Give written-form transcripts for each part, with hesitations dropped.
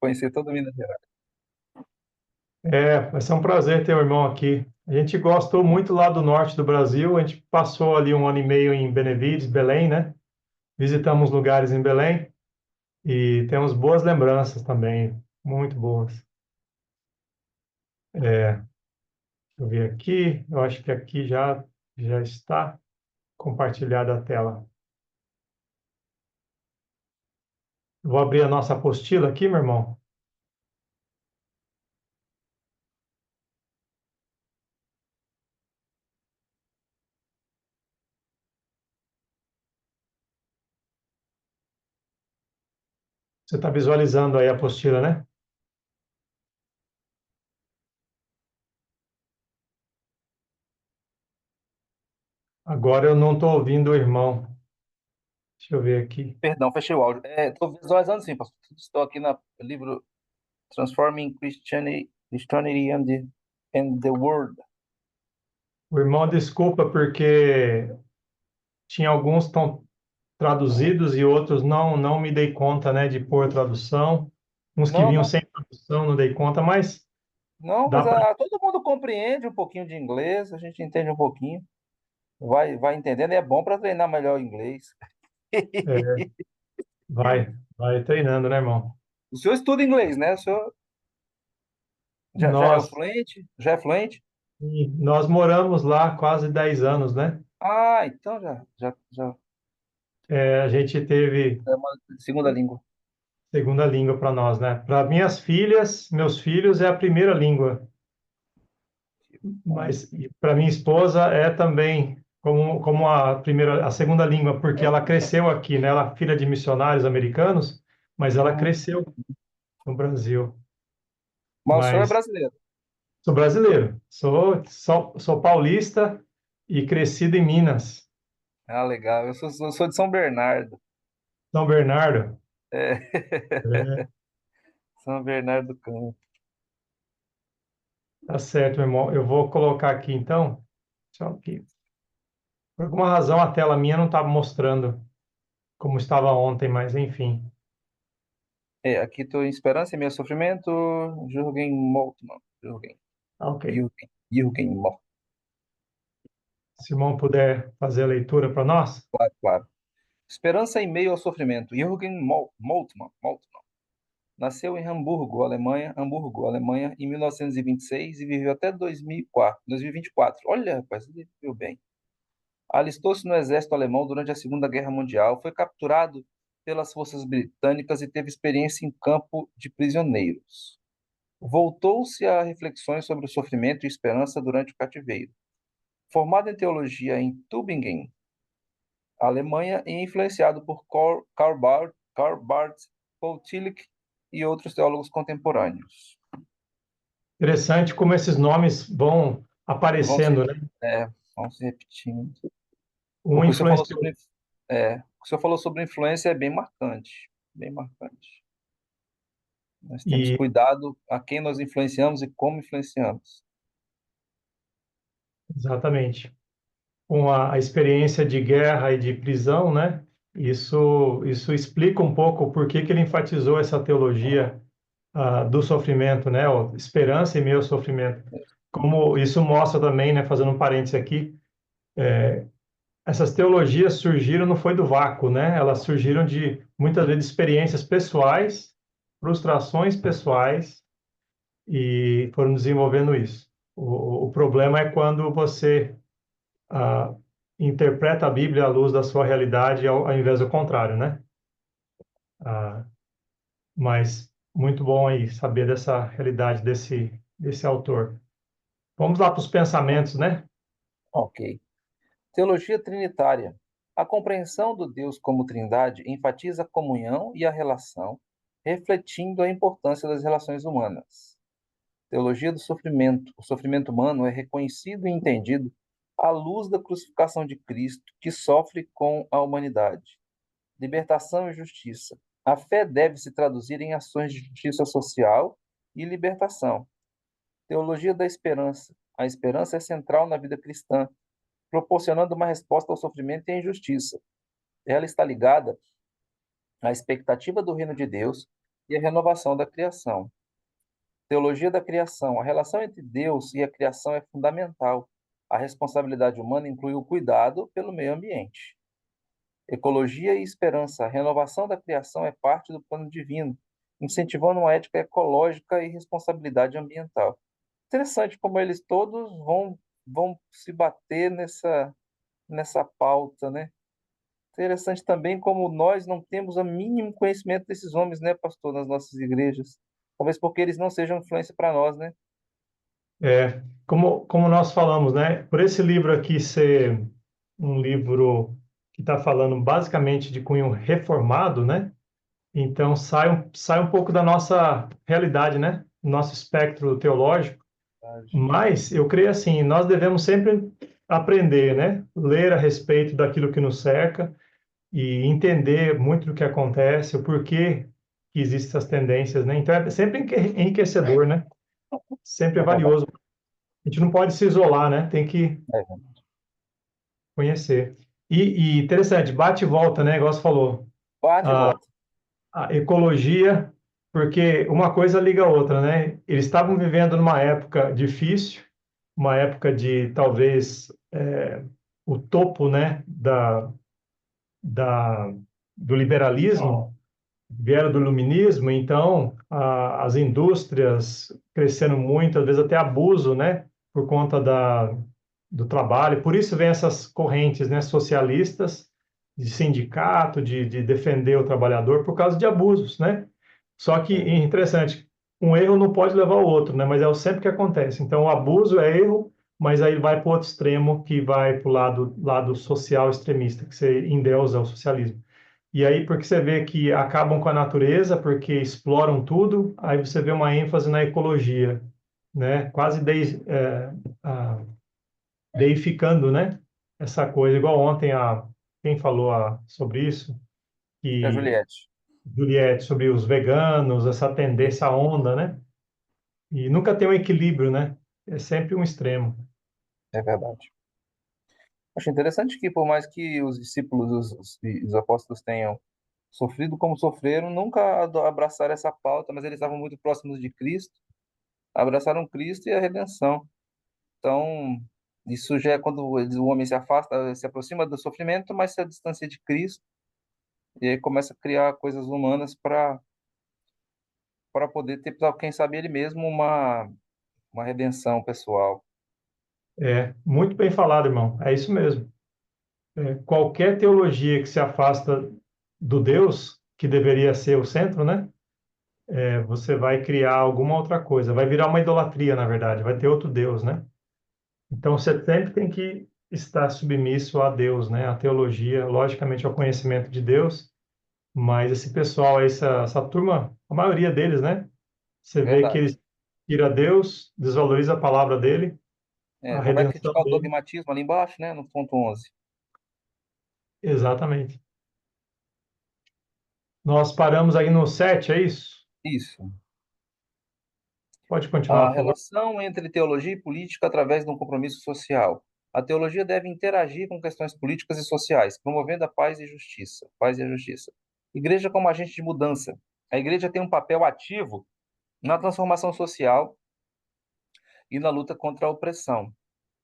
Conhecer toda Minas Gerais. Vai ser um prazer ter o irmão aqui. A gente gostou muito lá do norte do Brasil. A gente passou ali um ano e meio em Benevides, Belém, né? Visitamos lugares em Belém e temos boas lembranças também, muito boas. Deixa eu ver aqui. Eu acho que aqui já está compartilhada a tela. Vou abrir a nossa apostila aqui, meu irmão. Você está visualizando aí a apostila, né? Agora eu não estou ouvindo o irmão. Deixa eu ver aqui. Perdão, fechei o áudio. Estou visualizando sim, pastor. Estou aqui no livro Transforming Christianity and the World. O irmão, desculpa, porque tinha alguns tão traduzidos e outros não me dei conta, né, de pôr tradução. Uns que Não, vinham não. sem tradução, não dei conta, mas Não, dá mas para. todo mundo compreende um pouquinho de inglês, a gente entende um pouquinho, vai entendendo, e é bom para treinar melhor o inglês. Vai treinando, né, irmão? O senhor estuda inglês, né? O senhor já é o Nós, fluente? Já é fluente? nós moramos lá quase 10 anos, né? Ah, então já A gente teve é uma segunda língua. segunda língua para nós, né? Para minhas filhas, meus filhos é a primeira língua, Bom. mas para minha esposa é também como a segunda língua, porque ela cresceu aqui, né? Ela é filha de missionários americanos, mas ela Hum. cresceu no Brasil. Mas o senhor é Mas brasileiro. sou brasileiro, sou paulista e crescido em Minas, Ah, legal. Eu sou de São Bernardo. São Bernardo. É. É, São Bernardo do Campo. tá certo, meu irmão. Eu vou colocar aqui então. Só que por alguma razão a tela minha não estava mostrando como estava ontem, mas enfim. Aqui estou em Esperança e Meu Sofrimento, Jürgen Moltmann. Tá ok. Jürgen Moltmann. Se o irmão puder fazer a leitura para nós. Claro, claro. Esperança em Meio ao Sofrimento, Jürgen Moltmann. Nasceu em Hamburgo, Alemanha, em 1926 e viveu até 2024. Olha, rapaz, ele viveu bem. Alistou-se no exército alemão durante a Segunda Guerra Mundial, foi capturado pelas forças britânicas e teve experiência em campo de prisioneiros. Voltou-se a reflexões sobre o sofrimento e esperança durante o cativeiro. Formado em teologia em Tübingen, Alemanha, e influenciado por Karl Barth, Paul Tillich e outros teólogos contemporâneos. Interessante como esses nomes vão Vão se, aparecendo, né? é, vão se repetindo. O Um que o senhor falou influenciou. sobre, o que o senhor falou sobre influência é bem marcante, bem marcante. Nós temos E cuidado a quem nós influenciamos e como influenciamos. exatamente. Com a experiência de guerra e de prisão, né? Isso explica um pouco por que que ele enfatizou essa teologia do sofrimento, né? Ó, esperança e meio ao sofrimento. Como isso mostra também, né? Fazendo um parênteses aqui, essas teologias surgiram não foi do vácuo, né? Elas surgiram de muitas vezes experiências pessoais, frustrações pessoais e foram desenvolvendo isso. O problema é quando você ah, interpreta a Bíblia à luz da sua realidade ao invés do contrário, né? Ah, mas muito bom aí saber dessa realidade desse autor. Vamos lá para os pensamentos, né? Ok. Teologia trinitária. A compreensão do Deus como Trindade enfatiza a comunhão e a relação, refletindo a importância das relações humanas. Teologia do sofrimento. O sofrimento humano é reconhecido e entendido à luz da crucificação de Cristo, que sofre com a humanidade. Libertação e justiça. A fé deve se traduzir em ações de justiça social e libertação. Teologia da esperança. A esperança é central na vida cristã, proporcionando uma resposta ao sofrimento e à injustiça. Ela está ligada à expectativa do reino de Deus e à renovação da criação. Teologia da criação. A relação entre Deus e a criação é fundamental. A responsabilidade humana inclui o cuidado pelo meio ambiente. Ecologia e esperança. A renovação da criação é parte do plano divino, incentivando uma ética ecológica e responsabilidade ambiental. Interessante como eles todos vão se bater nessa pauta, né? Interessante também como nós não temos o mínimo conhecimento desses homens, né, pastor, nas nossas igrejas. Talvez porque eles não sejam influência para nós, né? Como nós falamos, né? Por esse livro aqui ser um livro que está falando basicamente de cunho reformado, né? Então sai um pouco da nossa realidade, né? Nosso espectro teológico. Mas eu creio assim, nós devemos sempre aprender, né? Ler a respeito daquilo que nos cerca e entender muito do que acontece, o porquê que existem essas tendências, né? Então é sempre enriquecedor, né? Sempre é É verdade. valioso. A gente não pode se isolar, né? Tem que É verdade. conhecer. E interessante, bate e volta, né? Igual você falou. Bate e A, volta. a ecologia, porque uma coisa liga a outra, né? Eles estavam vivendo numa época difícil, uma época de talvez o topo, né? Da, do liberalismo, vieram do iluminismo, então as indústrias cresceram muito, às vezes até abuso, né? Por conta do trabalho. Por isso vem essas correntes, né, socialistas, de sindicato, de defender o trabalhador, por causa de abusos, né? Só que, É, interessante, um erro não pode levar ao outro, né? Mas é o sempre que acontece. Então, o abuso é erro, mas aí vai para o outro extremo, que vai para o lado social extremista, que você endeusa o socialismo. E aí, porque você vê que acabam com a natureza, porque exploram tudo, aí você vê uma ênfase na ecologia, né? Quase deificando, né? Essa coisa, igual ontem quem falou sobre isso, é a que Juliette. Juliette, sobre os veganos, essa tendência à onda, né? E nunca tem um equilíbrio, né? É sempre um extremo. É verdade. Acho interessante que, por mais que os discípulos, os apóstolos tenham sofrido como sofreram, nunca abraçaram essa pauta, mas eles estavam muito próximos de Cristo, abraçaram Cristo e a redenção. Então, isso já é quando o homem se afasta, se aproxima do sofrimento, mas se distancia de Cristo, e aí começa a criar coisas humanas para poder ter, quem sabe, ele mesmo uma redenção pessoal. É, muito bem falado, irmão. É isso mesmo. Qualquer teologia que se afasta do Deus, que deveria ser o centro, né? Você vai criar alguma outra coisa, vai virar uma idolatria, na verdade, vai ter outro Deus, né? Então você sempre tem que estar submisso a Deus, né? A teologia, logicamente, ao conhecimento de Deus, mas esse pessoal, essa turma, a maioria deles, né? Você vê que Verdade. eles tira Deus, desvaloriza a palavra dele, É, a já vai redenção criticar o dele. dogmatismo ali embaixo, né, no ponto 11. Exatamente. Nós paramos aí no 7, é isso? Isso. Pode continuar, A por favor. relação entre teologia e política através de um compromisso social. A teologia deve interagir com questões políticas e sociais, promovendo a paz e justiça. Paz e a justiça. Igreja como agente de mudança. A igreja tem um papel ativo na transformação social e na luta contra a opressão.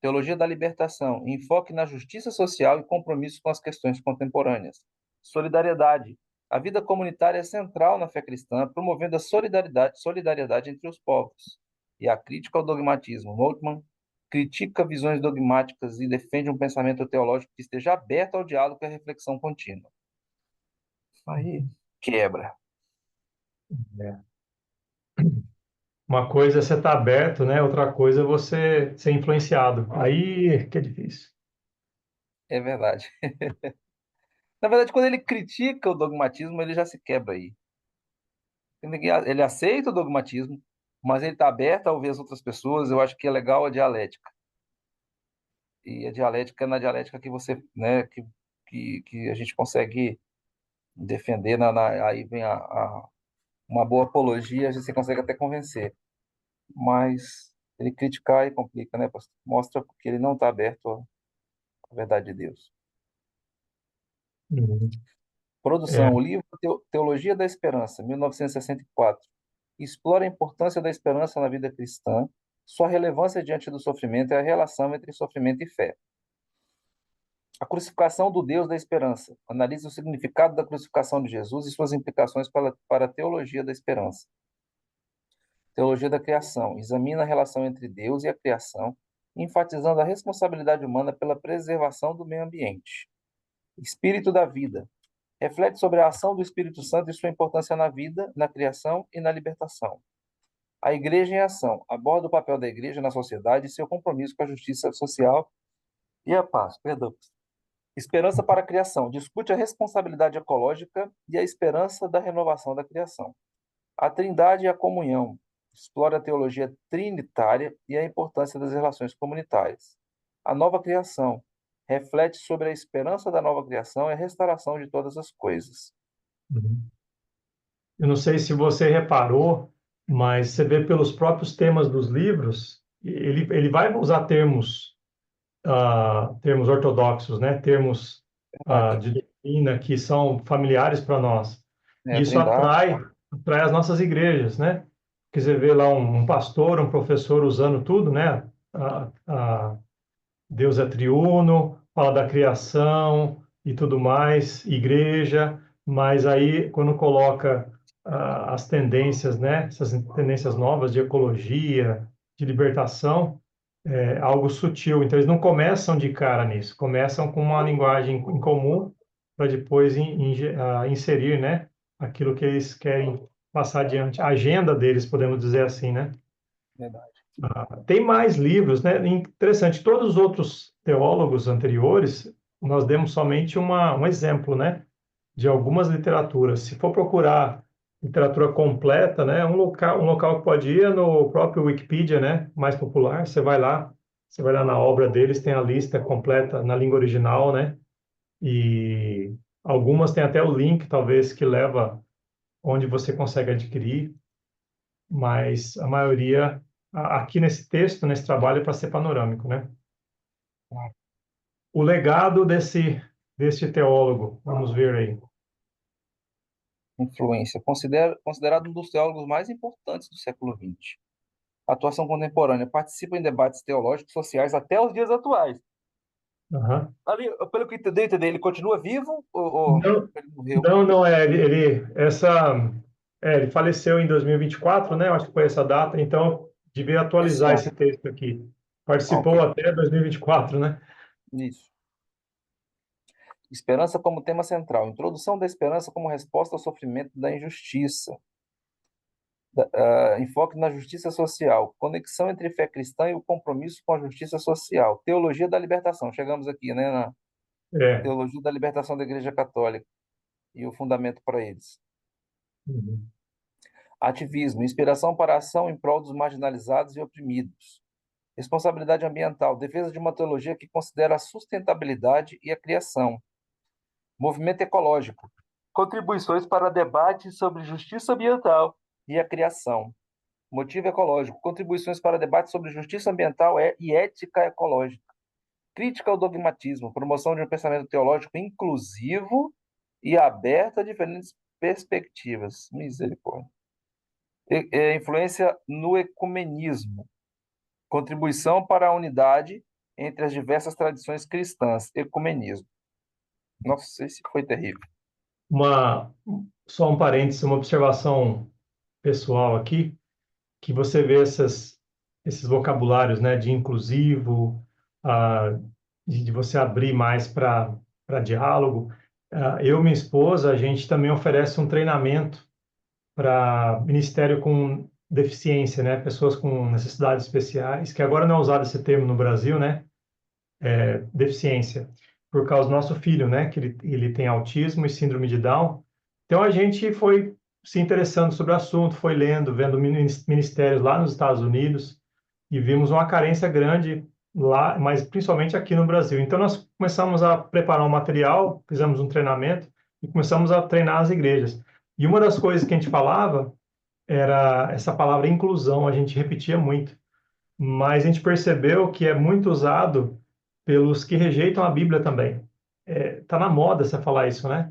Teologia da libertação. Enfoque na justiça social e compromisso com as questões contemporâneas. Solidariedade. A vida comunitária é central na fé cristã, promovendo a solidariedade entre os povos. E a crítica ao dogmatismo. Moltmann critica visões dogmáticas e defende um pensamento teológico que esteja aberto ao diálogo e à reflexão contínua. Aí quebra. É. Uma coisa é você estar aberto, né? Outra coisa é você ser influenciado. Aí que é difícil. É verdade. Na verdade, quando ele critica o dogmatismo, ele já se quebra aí. Ele aceita o dogmatismo, mas ele está aberto a ouvir as outras pessoas. Eu acho que é legal a dialética. E a dialética é na dialética que você, né, que a gente consegue defender. Aí vem uma boa apologia, você consegue até convencer. Mas ele criticar e complica, né, pastor? Mostra que ele não está aberto à verdade de Deus. Uhum. É, Produção: o livro Teologia da Esperança, 1964, explora a importância da esperança na vida cristã, sua relevância diante do sofrimento e a relação entre sofrimento e fé. A crucificação do Deus da esperança. Analisa o significado da crucificação de Jesus e suas implicações para a teologia da esperança. Teologia da criação. Examina a relação entre Deus e a criação, enfatizando a responsabilidade humana pela preservação do meio ambiente. Espírito da vida. Reflete sobre a ação do Espírito Santo e sua importância na vida, na criação e na libertação. A Igreja em Ação. Aborda o papel da Igreja na sociedade e seu compromisso com a justiça social e a paz. Perdão. Esperança para a criação. Discute a responsabilidade ecológica e a esperança da renovação da criação. A Trindade e a comunhão. Explora a teologia trinitária e a importância das relações comunitárias. A nova criação. Reflete sobre a esperança da nova criação e a restauração de todas as coisas. uhum. Eu não sei se você reparou, mas você vê pelos próprios temas dos livros, ele vai usar termos, termos ortodoxos, né? Termos Verdade. de doutrina que são familiares para nós. É E a isso Trindade. atrai as nossas igrejas, né? Porque você vê lá um pastor, um professor usando tudo, né? Deus é triuno, fala da criação e tudo mais, igreja, mas aí quando coloca as tendências, né, essas tendências novas de ecologia, de libertação, é algo sutil. Então eles não começam de cara nisso, começam com uma linguagem em comum para depois inserir, né, aquilo que eles querem passar adiante, a agenda deles, podemos dizer assim, né? Verdade. Tem mais livros, né? Interessante, todos os outros teólogos anteriores, nós demos somente um exemplo, né? De algumas literaturas. Se for procurar literatura completa, né? Um local que pode ir é no próprio Wikipedia, né? Mais popular, você vai lá na obra deles, tem a lista completa na língua original, né? E algumas têm até o link, talvez, que leva onde você consegue adquirir, mas a maioria aqui nesse texto, nesse trabalho, é para ser panorâmico, né? O legado desse teólogo, vamos ver aí. Influência. Considerado um dos teólogos mais importantes do século XX. Atuação contemporânea. Participa em debates teológicos sociais até os dias atuais. Aham. Ali, pelo que entendi, ele continua vivo ou Não, ele morreu? não é ele faleceu em 2024, né? Eu acho que foi essa data, então devia Esse atualizar esse ano. texto aqui. Ah, ok. Participou até 2024, né? Isso. Esperança como tema central. Introdução da esperança como resposta ao sofrimento da injustiça. Enfoque na justiça social. Conexão entre fé cristã e o compromisso com a justiça social. Teologia da libertação. Chegamos aqui, né, na É. teologia da libertação da Igreja Católica e o fundamento para eles. Uhum. Ativismo. Inspiração para a ação em prol dos marginalizados e oprimidos. Responsabilidade ambiental. Defesa de uma teologia que considera a sustentabilidade e a criação. Movimento ecológico. Contribuições para debate sobre justiça ambiental e a criação. Motivo ecológico. Contribuições para debate sobre justiça ambiental e ética ecológica. Crítica ao dogmatismo. Promoção de um pensamento teológico inclusivo e aberto a diferentes perspectivas. Misericórdia. Influência no ecumenismo. Contribuição para a unidade entre as diversas tradições cristãs. Ecumenismo. Nossa, esse foi terrível. Uma, só um parênteses, uma observação pessoal aqui, que você vê esses vocabulários, né, de inclusivo, ah, de você abrir mais para diálogo. Eu e minha esposa, a gente também oferece um treinamento para ministério com deficiência, né, pessoas com necessidades especiais, que agora não é usado esse termo no Brasil, né, deficiência, por causa do nosso filho, né, que ele tem autismo e síndrome de Down. Então a gente foi se interessando sobre o assunto, foi lendo, vendo ministérios lá nos Estados Unidos e vimos uma carência grande lá, mas principalmente aqui no Brasil. Então nós começamos a preparar um material, fizemos um treinamento e começamos a treinar as igrejas. E uma das coisas que a gente falava era essa palavra inclusão, a gente repetia muito, mas a gente percebeu que é muito usado pelos que rejeitam a Bíblia também. tá na moda você falar isso, né?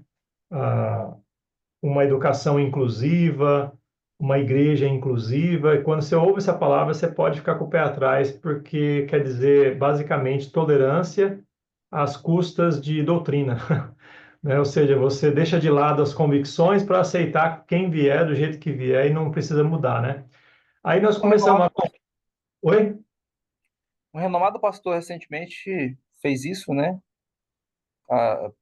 Ah, uma educação inclusiva, uma igreja inclusiva, e quando você ouve essa palavra, você pode ficar com o pé atrás, porque quer dizer, basicamente, tolerância às custas de doutrina, né? Ou seja, você deixa de lado as convicções para aceitar quem vier do jeito que vier e não precisa mudar, né? Aí nós Um começamos renomado, a... Oi? um renomado pastor recentemente fez isso, né?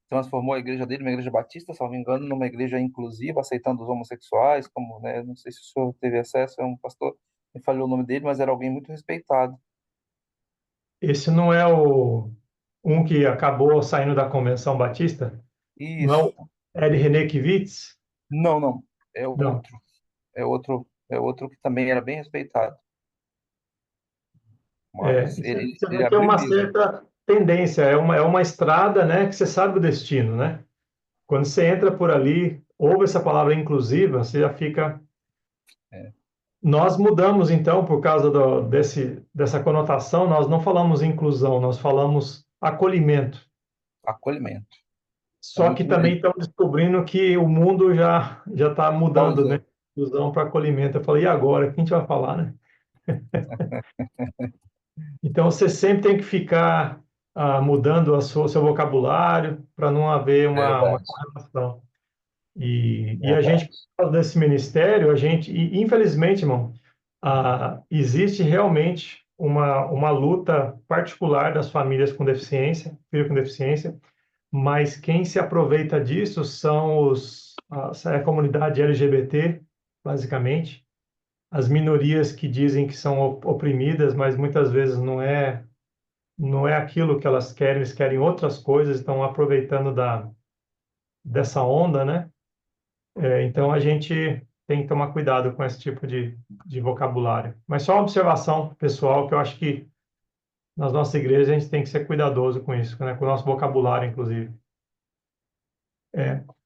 Transformou a igreja dele, uma igreja batista, se não me engano, numa igreja inclusiva, aceitando os homossexuais, como, né? Não sei se o senhor teve acesso, é um pastor, me falhou o nome dele, mas era alguém muito respeitado. Esse não é o um que acabou saindo da Convenção Batista? Não é o Isso. L. René Kivitz? Não, não. É Não. outro. É outro que também era bem respeitado. É, Mas você ele, você ele vê que é abriu uma mesmo. certa tendência, é uma estrada, né, que você sabe o destino, né? Quando você entra por ali, ouve essa palavra inclusiva, você já fica. É, Nós mudamos, então, por causa dessa conotação, nós não falamos inclusão, nós falamos acolhimento. acolhimento. É Só que muito também mais. estamos descobrindo que o mundo já está Tá mudando, né? usando. Inclusão para acolhimento. Eu falei, e agora? O que a gente vai falar, né? Então, você sempre tem que ficar mudando o seu vocabulário para não haver uma Verdade. correlação. E a gente, Verdade. por causa desse ministério, infelizmente, irmão, existe realmente uma luta particular das famílias com deficiência, filho com deficiência, mas quem se aproveita disso são é a comunidade LGBT, basicamente, as minorias que dizem que são oprimidas, mas muitas vezes não é aquilo que elas querem, eles querem outras coisas, estão aproveitando dessa onda, né? Então a gente tem que tomar cuidado com esse tipo de vocabulário. Mas só uma observação pessoal, que eu acho que nas nossas igrejas a gente tem que ser cuidadoso com isso, né? Com o nosso vocabulário, inclusive.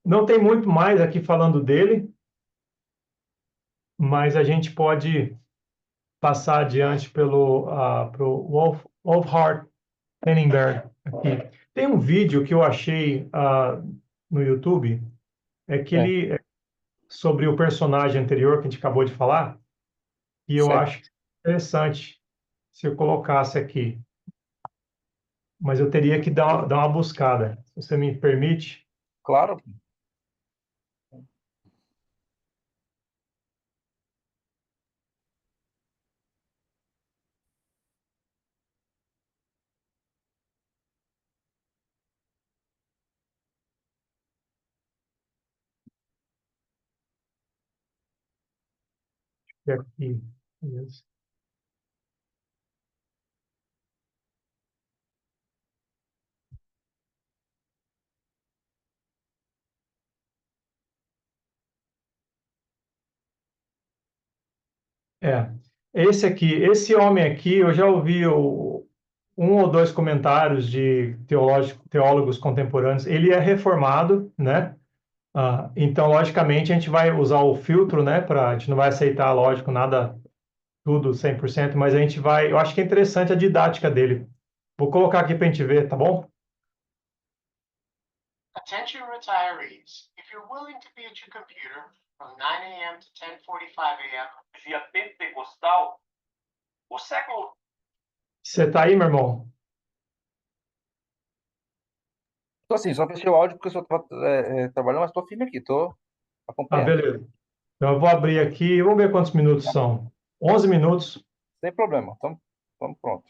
Não tem muito mais aqui falando dele, mas a gente pode passar adiante pro Wolfhard Penningberg aqui. Tem um vídeo que eu achei no YouTube, é que É, ele sobre o personagem anterior que a gente acabou de falar, e eu acho certo. interessante se eu colocasse aqui, mas eu teria que dar uma buscada. Se você me permite, Claro. aqui. Isso. É, esse homem aqui, eu já ouvi um ou dois comentários de teólogos contemporâneos. Ele é reformado, né? Então, logicamente, a gente vai usar o filtro, né? A gente não vai aceitar, lógico, nada, tudo 100%, mas a gente vai. Eu acho que é interessante a didática dele. Vou colocar aqui para a gente ver, tá bom? Attention retirees, if you're willing to be at your computer from 9 a.m. to 10:45 a.m. Dia pentecostal, o século. Você tá aí, meu irmão? Tô assim, só fechei o áudio porque eu só tô trabalhando, mas tô firme aqui, tô acompanhando. Beleza. Então, eu vou abrir aqui, vamos ver quantos minutos são. 11 minutos. Sem problema, tamo pronto.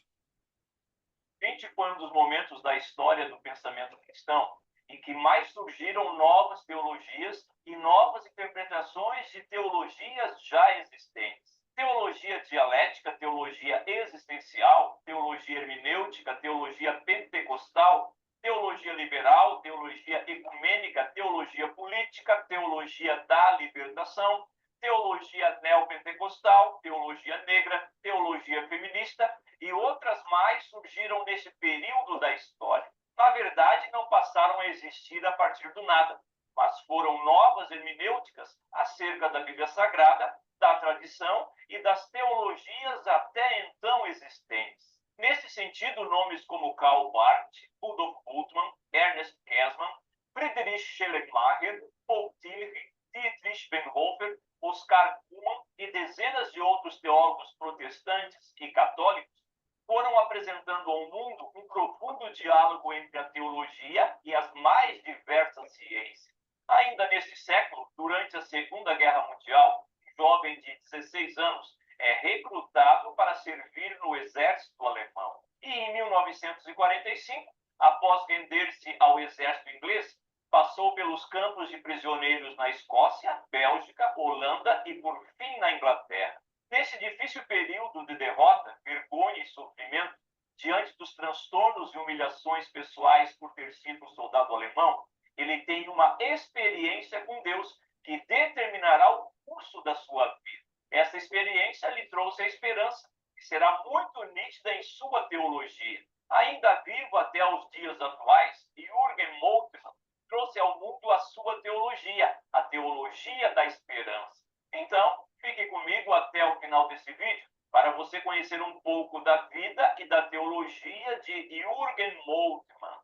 20 foi um dos momentos da história do pensamento cristão em que mais surgiram novas teologias e novas interpretações de teologias já existentes. Teologia dialética, teologia existencial, teologia hermenêutica, teologia pentecostal, teologia liberal, teologia ecumênica, teologia política, teologia da libertação, teologia neopentecostal, teologia negra, teologia feminista e outras mais surgiram nesse período da história. Na verdade, não passaram a existir a partir do nada, mas foram novas hermenêuticas acerca da Bíblia Sagrada, da tradição e das teologias até então existentes. Nesse sentido, nomes como Karl Barth, Rudolf Bultmann, Ernest Käsemann, Friedrich Schleiermacher, Paul Tillich, Dietrich Bonhoeffer, Oscar Cumann e dezenas de outros teólogos protestantes e católicos foram apresentando ao mundo um profundo diálogo entre a teologia e as mais diversas ciências. Ainda neste século, durante a Segunda Guerra Mundial, um jovem de 16 anos é recrutado para servir no exército alemão. E em 1945, após render-se ao exército inglês, passou pelos campos de prisioneiros na Escócia, Bélgica, Holanda e, por fim, na Inglaterra. Nesse difícil período de derrota, vergonha e sofrimento, diante dos transtornos e humilhações pessoais por ter sido um soldado alemão, ele tem uma experiência com Deus que determinará o curso da sua vida. Essa experiência lhe trouxe a esperança, que será muito nítida em sua teologia. Ainda vivo até aos dias atuais, Jürgen Moltmann trouxe ao mundo a sua teologia, a teologia da esperança. Então, fique comigo até o final desse vídeo, para você conhecer um pouco da vida e da teologia de Jürgen Moltmann.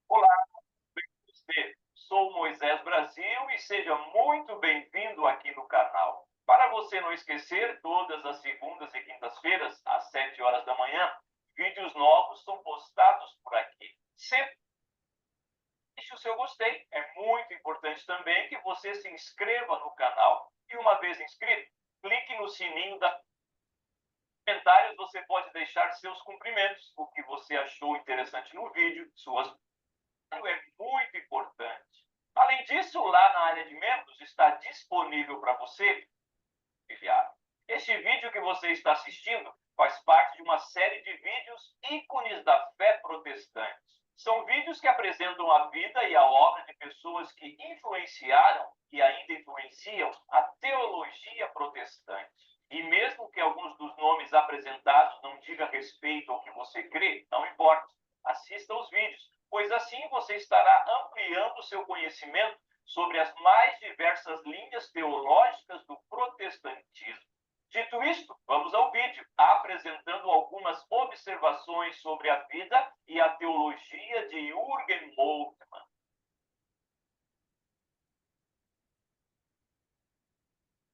Olá, bem com você? Sou Moisés Brasil e seja muito bem-vindo aqui no canal. Para você não esquecer, todas as segundas e quintas-feiras, às 7 horas da manhã, vídeos novos são postados por aqui. Sempre deixe o seu gostei. É muito importante também que você se inscreva no canal. E uma vez inscrito, clique no sininho da comentários. Você pode deixar seus cumprimentos, o que você achou interessante no vídeo, suas é muito importante. Além disso, lá na área de membros está disponível para você enviar. Este vídeo que você está assistindo faz parte de uma série de vídeos ícones da fé protestante. São vídeos que apresentam a vida e a obra de pessoas que influenciaram e ainda influenciam a teologia protestante. E mesmo que alguns dos nomes apresentados não digam respeito ao que você crê, não importa. Assista aos vídeos, pois assim você estará ampliando seu conhecimento sobre as mais diversas linhas teológicas do protestantismo. Dito isto, vamos ao vídeo, apresentando algumas observações sobre a vida e a teologia de Jürgen Moltmann.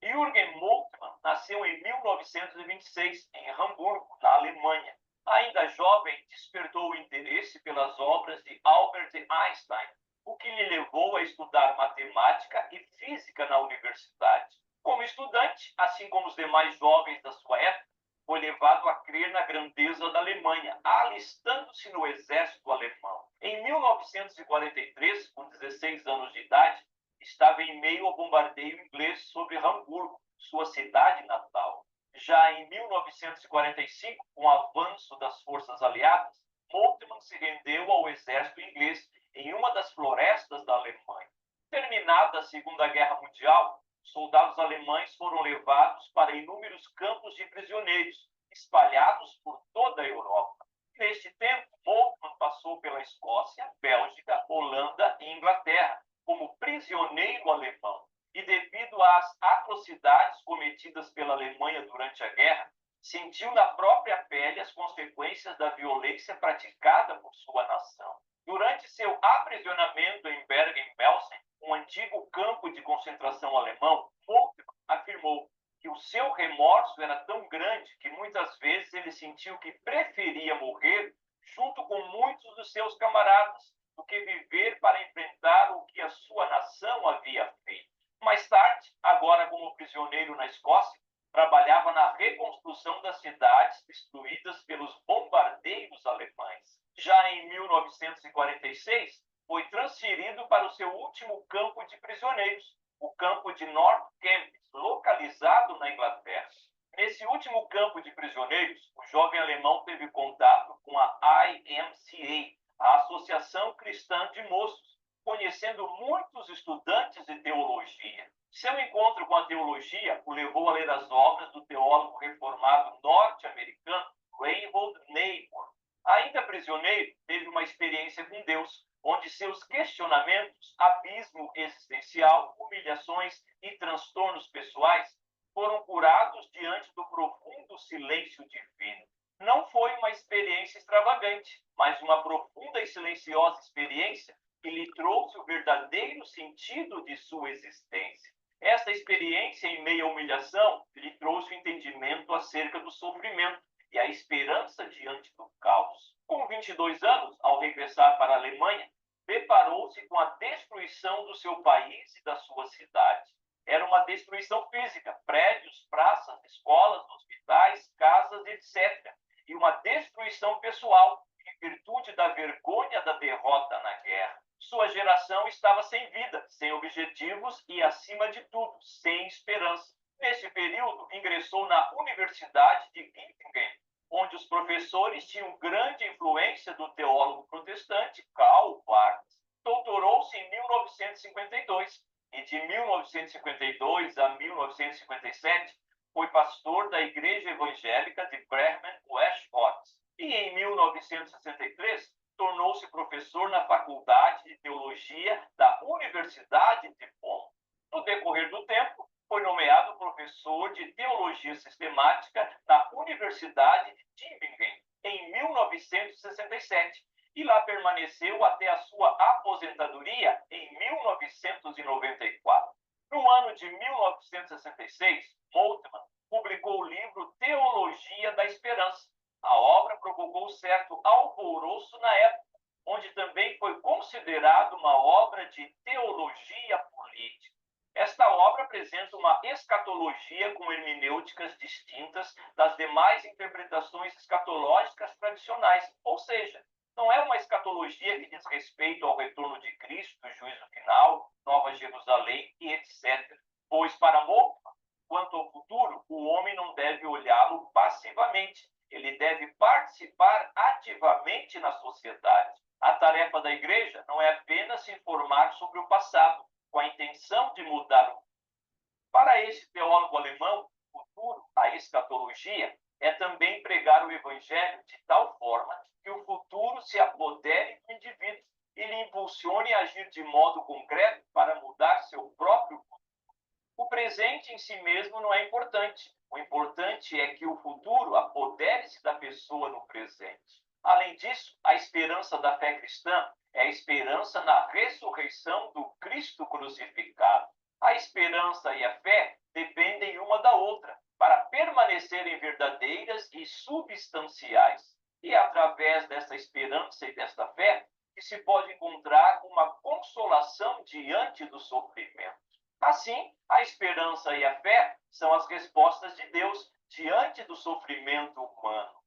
Jürgen Moltmann nasceu em 1926, em Hamburgo, na Alemanha. Ainda jovem, despertou o interesse pelas obras de Albert Einstein, o que lhe levou a estudar matemática e física na universidade. Como estudante, assim como os demais jovens da sua época, foi levado a crer na grandeza da Alemanha, alistando-se no exército alemão. Em 1943, com 16 anos de idade, estava em meio ao bombardeio inglês sobre Hamburgo, sua cidade natal. Já em 1945, com o avanço das forças aliadas, Moltmann se rendeu ao exército inglês em uma das florestas da Alemanha. Terminada a Segunda Guerra Mundial, soldados alemães foram levados para inúmeros campos de prisioneiros, espalhados por toda a Europa. Neste tempo, Moltmann passou pela Escócia, Bélgica, Holanda e Inglaterra, como prisioneiro alemão. E devido às atrocidades cometidas pela Alemanha durante a guerra, sentiu na própria pele as consequências da violência praticada por sua nação. Durante seu aprisionamento em Bergen-Belsen, um antigo campo de concentração alemão, Moltmann afirmou que o seu remorso era tão grande que muitas vezes ele sentiu que preferia morrer junto com muitos dos seus camaradas do que viver para enfrentar o que a sua nação havia feito. Mais tarde, agora como prisioneiro na Escócia, trabalhava na reconstrução das cidades destruídas pelos bombardeiros alemães. Já em 1946, foi transferido para o seu último campo de prisioneiros, o campo de North Kempis, localizado na Inglaterra. Nesse último campo de prisioneiros, o jovem alemão teve contato com a IMCA, a Associação Cristã de Moços, conhecendo muitos estudantes de teologia. Seu encontro com a teologia o levou a ler as obras do teólogo reformado norte-americano Reinhold Niebuhr. Ainda prisioneiro, teve uma experiência com Deus, onde seus questionamentos, abismo existencial, humilhações e transtornos pessoais foram curados diante do profundo silêncio divino. Não foi uma experiência extravagante, mas uma profunda e silenciosa experiência que lhe trouxe o verdadeiro sentido de sua existência. Esta experiência, em meio à humilhação, lhe trouxe o entendimento acerca do sofrimento e a esperança diante do caos. Com 22 anos, ao regressar para a Alemanha, deparou-se com a destruição do seu país e da sua cidade. Era uma destruição física, prédios, praças, escolas, hospitais, casas, etc. E uma destruição pessoal, em virtude da vergonha da derrota na guerra. Sua geração estava sem vida, sem objetivos e, acima de tudo, sem esperança. Nesse período, ingressou na Universidade de Göttingen, onde os professores tinham grande influência do teólogo protestante Karl Barth. Doutorou-se em 1952 e de 1952 a 1957 foi pastor da Igreja Evangélica de Bremen-Westphal. E em 1963 tornou-se professor na Faculdade de Teologia da Universidade de Bonn. No decorrer do tempo, foi nomeado professor de Teologia Sistemática na Universidade de Tübingen em 1967 e lá permaneceu até a sua aposentadoria em 1994. No ano de 1966, Moltmann publicou o livro Teologia da Esperança. A obra provocou certo alvoroço na época, onde também foi considerado uma obra de teologia política. Esta obra apresenta uma escatologia com hermenêuticas distintas das demais interpretações escatológicas tradicionais, ou seja, não é uma escatologia que diz respeito ao retorno de Cristo, do juízo final, Nova Jerusalém e etc. Pois para Moltmann, quanto ao futuro, o homem não deve olhá-lo passivamente, ele deve participar ativamente na sociedade. A tarefa da igreja não é apenas se informar sobre o passado, com a intenção de mudar o mundo. Para esse teólogo alemão, o futuro, a escatologia, é também pregar o evangelho de tal forma que o futuro se apodere do indivíduo e lhe impulsione a agir de modo concreto para mudar seu próprio futuro. O presente em si mesmo não é importante. O importante é que o futuro apodere-se da pessoa no presente. Além disso, a esperança da fé cristã é a esperança na ressurreição do Cristo crucificado. A esperança e a fé dependem uma da outra para permanecerem verdadeiras e substanciais. E é através dessa esperança e desta fé que se pode encontrar uma consolação diante do sofrimento. Assim, a esperança e a fé são as respostas de Deus diante do sofrimento humano.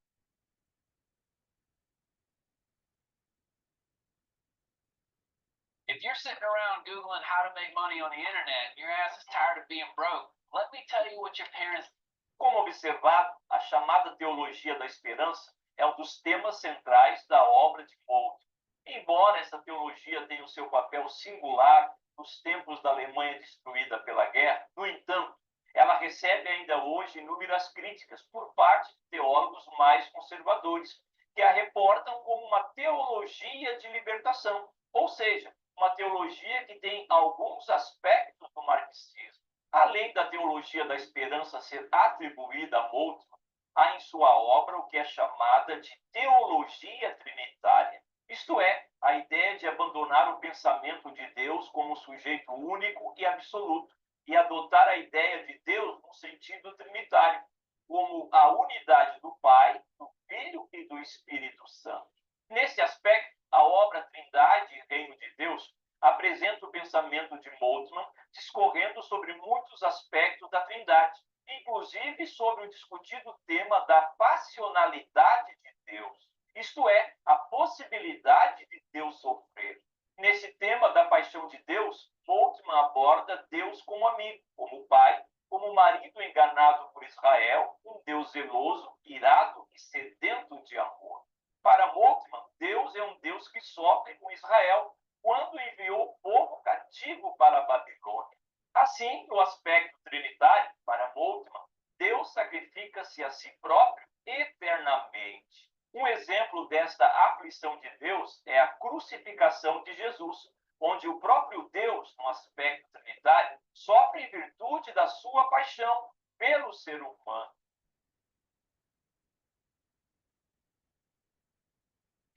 If you're sitting around Googling how to make money on the internet and your ass is tired of being broke, let me tell you what your parents... Como observado, a chamada teologia da esperança é um dos temas centrais da obra de Moltmann. Embora essa teologia tenha o seu papel singular nos tempos da Alemanha destruída pela guerra, no entanto, ela recebe ainda hoje inúmeras críticas por parte de teólogos mais conservadores, que a reportam como uma teologia de libertação, ou seja, uma teologia que tem alguns aspectos do marxismo. Além da teologia da esperança ser atribuída a Moltmann, há em sua obra o que é chamada de teologia trinitária, isto é, a ideia de abandonar o pensamento de Deus como sujeito único e absoluto e adotar a ideia de Deus no sentido trinitário, como a unidade do Pai, do Filho e do Espírito Santo. Nesse aspecto, a obra Trindade e Reino de Deus apresenta o pensamento de Moltmann discorrendo sobre muitos aspectos da Trindade, inclusive sobre o discutido tema da passionalidade de Deus, isto é, a possibilidade de Deus sofrer. Nesse tema da paixão de Deus, Moltmann aborda Deus como amigo, como pai, como marido enganado por Israel, um Deus zeloso, irado e sedento de amor. Para Moltmann, Deus é um Deus que sofre com Israel quando enviou o povo cativo para a Babilônia. Assim, no aspecto trinitário, para Moltmann, Deus sacrifica-se a si próprio eternamente. Um exemplo desta aflição de Deus é a crucificação de Jesus, onde o próprio Deus, no aspecto trinitário, sofre em virtude da sua paixão, pelo ser humano.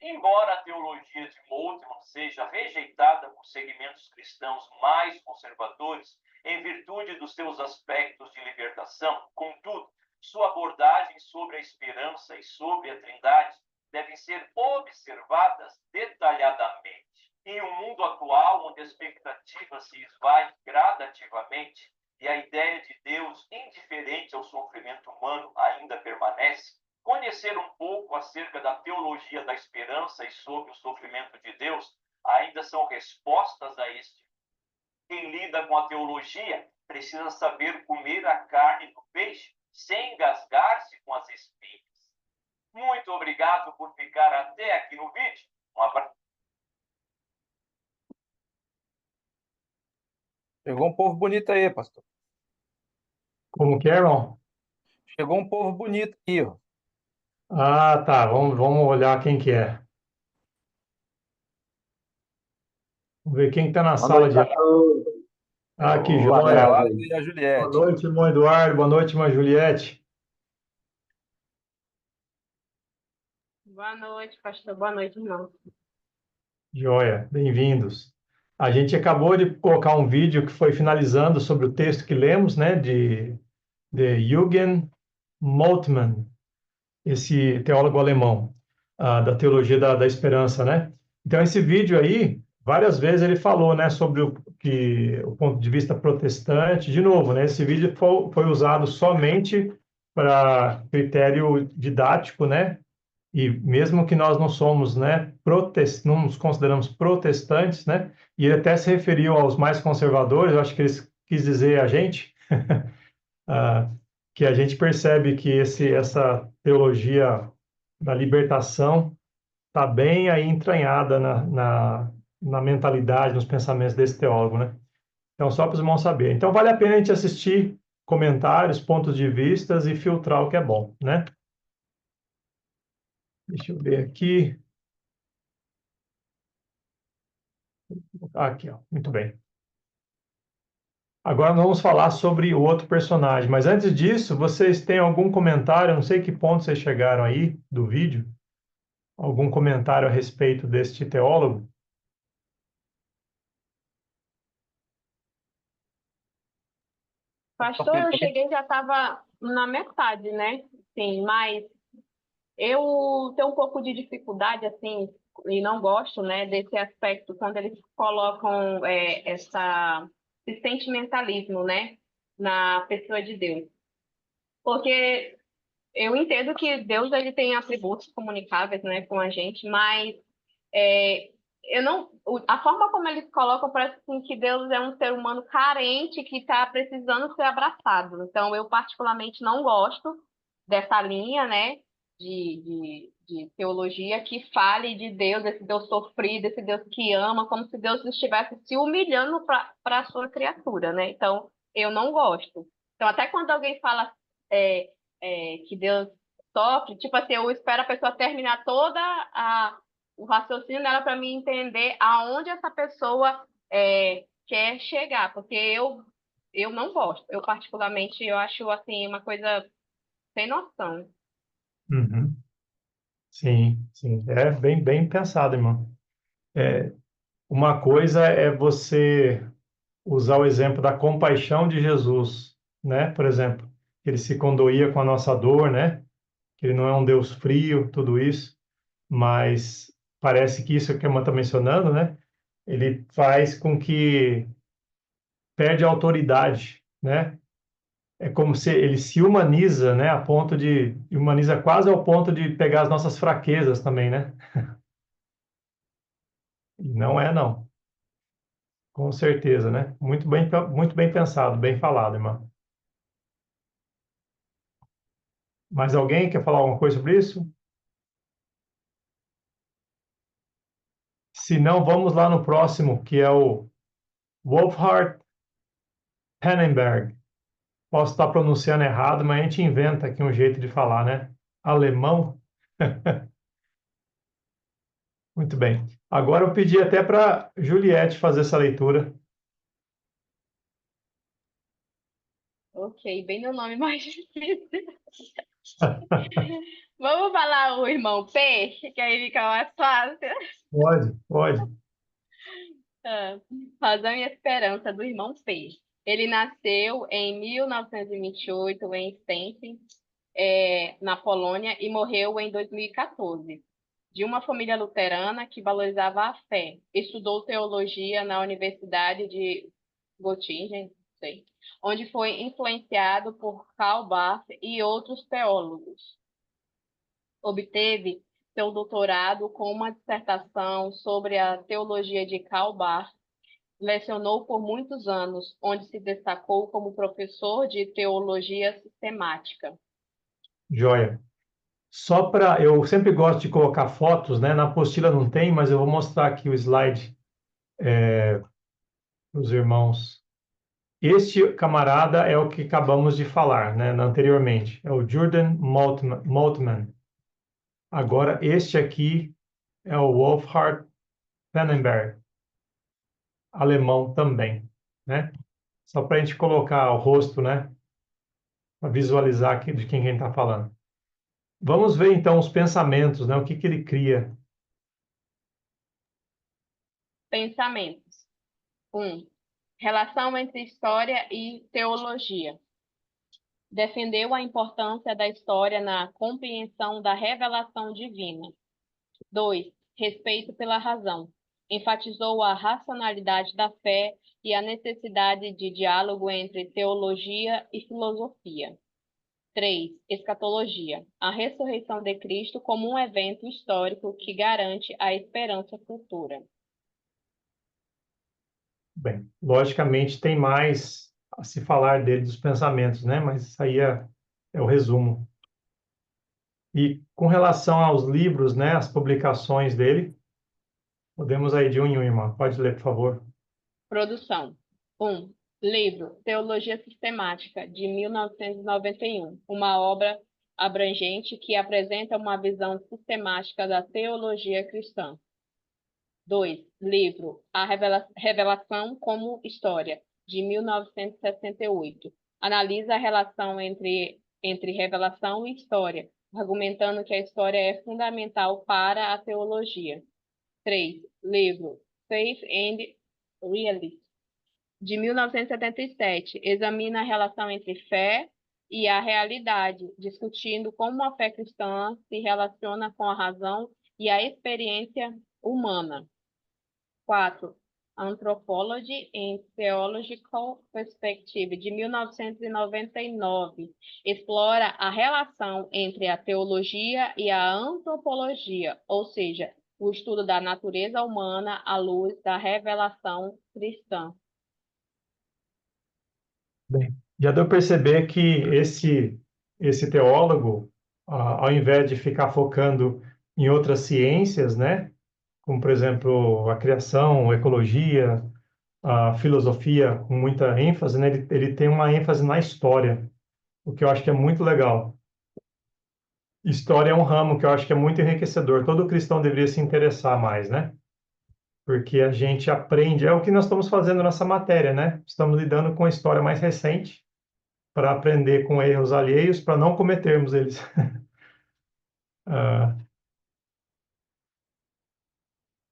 Embora a teologia de Moltmann seja rejeitada por segmentos cristãos mais conservadores, em virtude dos seus aspectos de libertação, contudo, sua abordagem sobre a esperança e sobre a Trindade devem ser observadas detalhadamente. Em um mundo atual onde a expectativa se esvai gradativamente e a ideia de Deus indiferente ao sofrimento humano ainda permanece, conhecer um pouco acerca da teologia da esperança e sobre o sofrimento de Deus ainda são respostas a este. Quem lida com a teologia precisa saber comer a carne do peixe sem engasgar-se com as espinhas. Muito obrigado por ficar até aqui no vídeo. Um abraço. Chegou um povo bonito aí, pastor. Como que é, irmão? Chegou um povo bonito aqui, ó. Ah, tá. Vamos olhar quem que é. Vamos ver quem está na Boa sala noite de a aula. todos. Ah, que O joia. Eduardo Prazer. e a Boa Juliette. noite, irmão Eduardo. Boa noite, irmã Juliette. Boa noite, pastor. Boa noite, irmão. Joia, bem-vindos. A gente acabou de colocar um vídeo que foi finalizando sobre o texto que lemos, né, de Jürgen Moltmann, esse teólogo alemão, da teologia da esperança, né? Então, esse vídeo aí, várias vezes ele falou, né, sobre o ponto de vista protestante. De novo, né, esse vídeo foi usado somente para critério didático, né? E mesmo que nós não somos, né, não nos consideramos protestantes, né? E ele até se referiu aos mais conservadores, eu acho que ele quis dizer a gente, ah, que a gente percebe que essa teologia da libertação está bem aí entranhada na mentalidade, nos pensamentos desse teólogo, né? Então, só para os irmãos saberem. Então, vale a pena a gente assistir comentários, pontos de vistas e filtrar o que é bom, né? Deixa eu ver aqui. Aqui, ó. Muito bem. Agora nós vamos falar sobre o outro personagem, mas antes disso, vocês têm algum comentário? Eu não sei que ponto vocês chegaram aí do vídeo. Algum comentário a respeito deste teólogo? Pastor, eu cheguei já estava na metade, né? Sim, mas eu tenho um pouco de dificuldade, assim, e não gosto, né, desse aspecto quando eles colocam esse sentimentalismo, né, na pessoa de Deus. Porque eu entendo que Deus ele tem atributos comunicáveis, né, com a gente, mas é, eu não, a forma como eles colocam parece assim, que Deus é um ser humano carente que está precisando ser abraçado. Então, eu particularmente não gosto dessa linha, né, de teologia que fale de Deus, esse Deus sofrido, esse Deus que ama, como se Deus estivesse se humilhando para a sua criatura, né? Então, eu não gosto. Então, até quando alguém fala é, que Deus sofre, tipo assim, eu espero a pessoa terminar toda o raciocínio dela para mim entender aonde essa pessoa quer chegar, porque eu não gosto. Eu particularmente eu acho assim uma coisa sem noção. Uhum. Sim, sim. É bem pensado, irmão. Uma coisa é você usar o exemplo da compaixão de Jesus, né? Por exemplo, que ele se condoía com a nossa dor, né? Que ele não é um Deus frio, tudo isso, mas parece que isso que a irmã está mencionando, né? Ele faz com que perde a autoridade, né? É como se ele se humaniza, né? A ponto de humaniza quase ao ponto de pegar as nossas fraquezas também, né? E não é, não. Com certeza, né? Muito bem pensado, bem falado, irmão. Mais alguém quer falar alguma coisa sobre isso? Se não, vamos lá no próximo, que é o Wolfhard Pannenberg. Posso estar pronunciando errado, mas a gente inventa aqui um jeito de falar, né? Alemão. Muito bem. Agora eu pedi até para Juliette fazer essa leitura. Ok. coloquei bem no nome mais difícil. Vamos falar o irmão Peixe, que aí fica mais fácil. Pode, pode. Ah, Razão e Esperança, do irmão Peixe. Ele nasceu em 1928 em Stettin, na Polônia, e morreu em 2014. De uma família luterana que valorizava a fé. Estudou teologia na Universidade de Göttingen, sei, onde foi influenciado por Karl Barth e outros teólogos. Obteve seu doutorado com uma dissertação sobre a teologia de Karl Barth. Lecionou por muitos anos, onde se destacou como professor de teologia sistemática. Joia. Só para. Eu sempre gosto de colocar fotos, né? Na apostila não tem, mas eu vou mostrar aqui o slide para os irmãos. Este camarada é o que acabamos de falar, né, anteriormente. É o Jordan Moltmann. Agora, este aqui é o Wolfhard Pannenberg, alemão também, né? Só para a gente colocar o rosto, né? Para visualizar aqui de quem a gente está falando. Vamos ver, então, os pensamentos, né? O que ele cria. Pensamentos. 1. Relação entre história e teologia. Defendeu a importância da história na compreensão da revelação divina. 2. Respeito pela razão. Enfatizou a racionalidade da fé e a necessidade de diálogo entre teologia e filosofia. 3. Escatologia. A ressurreição de Cristo como um evento histórico que garante a esperança futura. Bem, logicamente tem mais a se falar dele dos pensamentos, né? Mas isso aí é o resumo. E com relação aos livros, né? As publicações dele, podemos aí de um em um, irmão. Pode ler, por favor. Produção. 1. Livro Teologia Sistemática, de 1991. Uma obra abrangente que apresenta uma visão sistemática da teologia cristã. 2. Livro A Revelação como História, de 1968. Analisa a relação entre revelação e história, argumentando que a história é fundamental para a teologia. 3. Livro Faith and Reality, de 1977. Examina a relação entre fé e a realidade, discutindo como a fé cristã se relaciona com a razão e a experiência humana. 4. Anthropology and Theological Perspective, de 1999. Explora a relação entre a teologia e a antropologia, ou seja, o estudo da natureza humana à luz da revelação cristã. Bem, já deu para perceber que esse teólogo, ao invés de ficar focando em outras ciências, né? Como, por exemplo, a criação, a ecologia, a filosofia, com muita ênfase, né? Ele tem uma ênfase na história, o que eu acho que é muito legal. História é um ramo que eu acho que é muito enriquecedor. Todo cristão deveria se interessar mais, né? Porque a gente aprende, é o que nós estamos fazendo nessa matéria, né? Estamos lidando com a história mais recente para aprender com erros alheios, para não cometermos eles. Ah,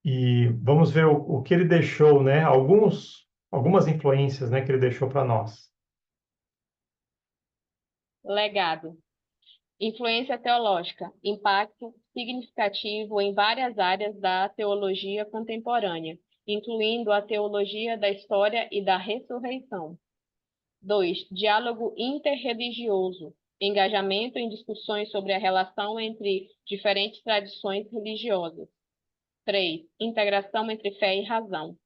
e vamos ver o que ele deixou, né? Algumas influências, né, que ele deixou para nós. Legado. Influência teológica. Impacto significativo em várias áreas da teologia contemporânea, incluindo a teologia da história e da ressurreição. 2. Diálogo interreligioso. Engajamento em discussões sobre a relação entre diferentes tradições religiosas. 3. Integração entre fé e razão.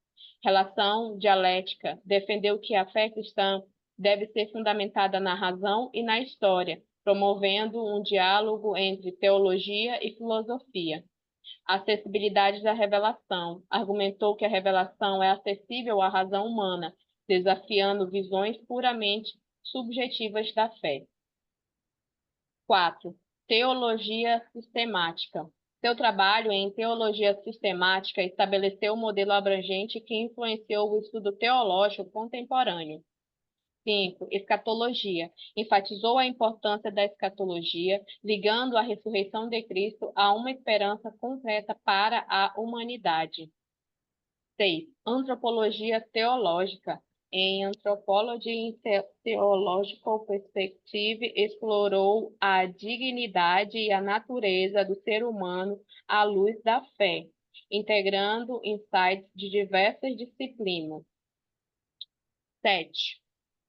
Relação dialética. Defendeu que a fé cristã deve ser fundamentada na razão e na história, promovendo um diálogo entre teologia e filosofia. Acessibilidade da revelação. Argumentou que a revelação é acessível à razão humana, desafiando visões puramente subjetivas da fé. 4. Teologia sistemática. Seu trabalho em teologia sistemática estabeleceu um modelo abrangente que influenciou o estudo teológico contemporâneo. 5. Escatologia. Enfatizou a importância da escatologia, ligando a ressurreição de Cristo a uma esperança concreta para a humanidade. 6. Antropologia teológica. Em Anthropology in Theological Perspective, explorou a dignidade e a natureza do ser humano à luz da fé, integrando insights de diversas disciplinas. 7.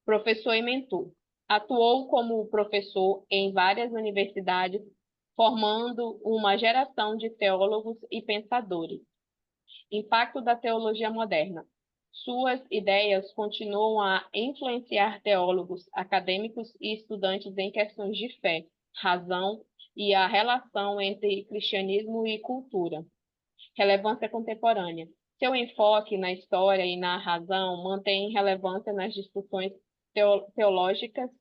Professor e mentor. Atuou como professor em várias universidades, formando uma geração de teólogos e pensadores. Impacto da teologia moderna. Suas ideias continuam a influenciar teólogos, acadêmicos e estudantes em questões de fé, razão e a relação entre cristianismo e cultura. Relevância contemporânea. Seu enfoque na história e na razão mantém relevância nas discussões teológicas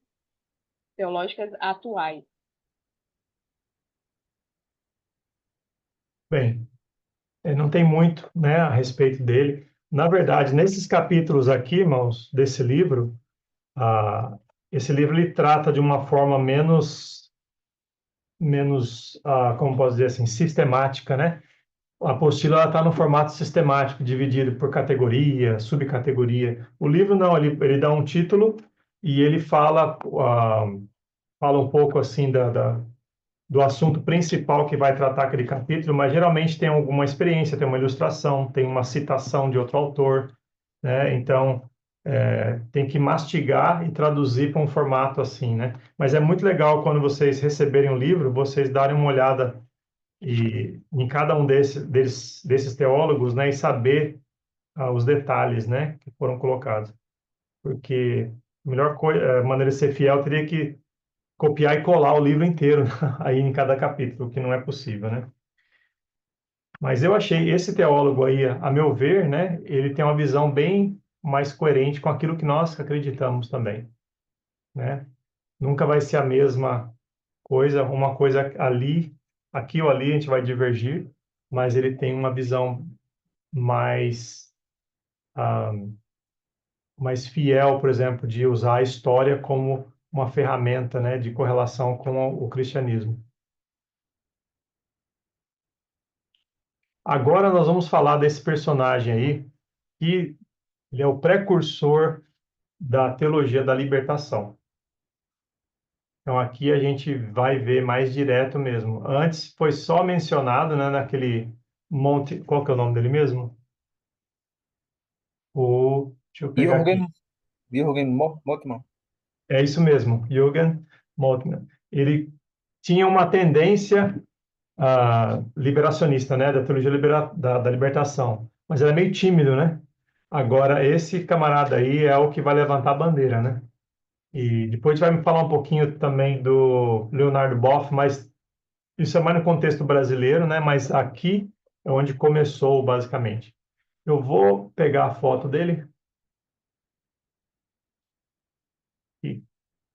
atuais. Bem, não tem muito, né, a respeito dele. Na verdade, nesses capítulos aqui, irmãos, desse livro, esse livro ele trata de uma forma menos, como posso dizer assim, sistemática, né? A apostila está no formato sistemático, dividido por categoria, subcategoria. O livro não, ele dá um título e ele fala um pouco assim do assunto principal que vai tratar aquele capítulo, mas geralmente tem alguma experiência, tem uma ilustração, tem uma citação de outro autor, né? Então, tem que mastigar e traduzir para um formato assim, né? Mas é muito legal quando vocês receberem o livro, vocês darem uma olhada em cada um desses teólogos, né? E saber os detalhes, né? Que foram colocados. Porque a melhor maneira de ser fiel teria que copiar e colar o livro inteiro aí em cada capítulo, o que não é possível, né? Mas eu achei esse teólogo aí, a meu ver, né, ele tem uma visão bem mais coerente com aquilo que nós acreditamos também, né? Nunca vai ser a mesma coisa, uma coisa ali, aqui ou ali a gente vai divergir, mas ele tem uma visão mais ah, mais fiel, por exemplo, de usar a história como uma ferramenta, né, de correlação com o cristianismo. Agora nós vamos falar desse personagem aí, que ele é o precursor da teologia da libertação. Então aqui a gente vai ver mais direto mesmo. Antes foi só mencionado, né, naquele monte, qual que é o nome dele mesmo? Deixa eu pegar aqui. Jürgen Moltmann. É isso mesmo, Jürgen Moltmann. Ele tinha uma tendência liberacionista, né, da teologia da libertação, mas era meio tímido, né? Agora, esse camarada aí é o que vai levantar a bandeira, né? E depois vai me falar um pouquinho também do Leonardo Boff, mas isso é mais no contexto brasileiro, né? Mas aqui é onde começou, basicamente. Eu vou pegar a foto dele. E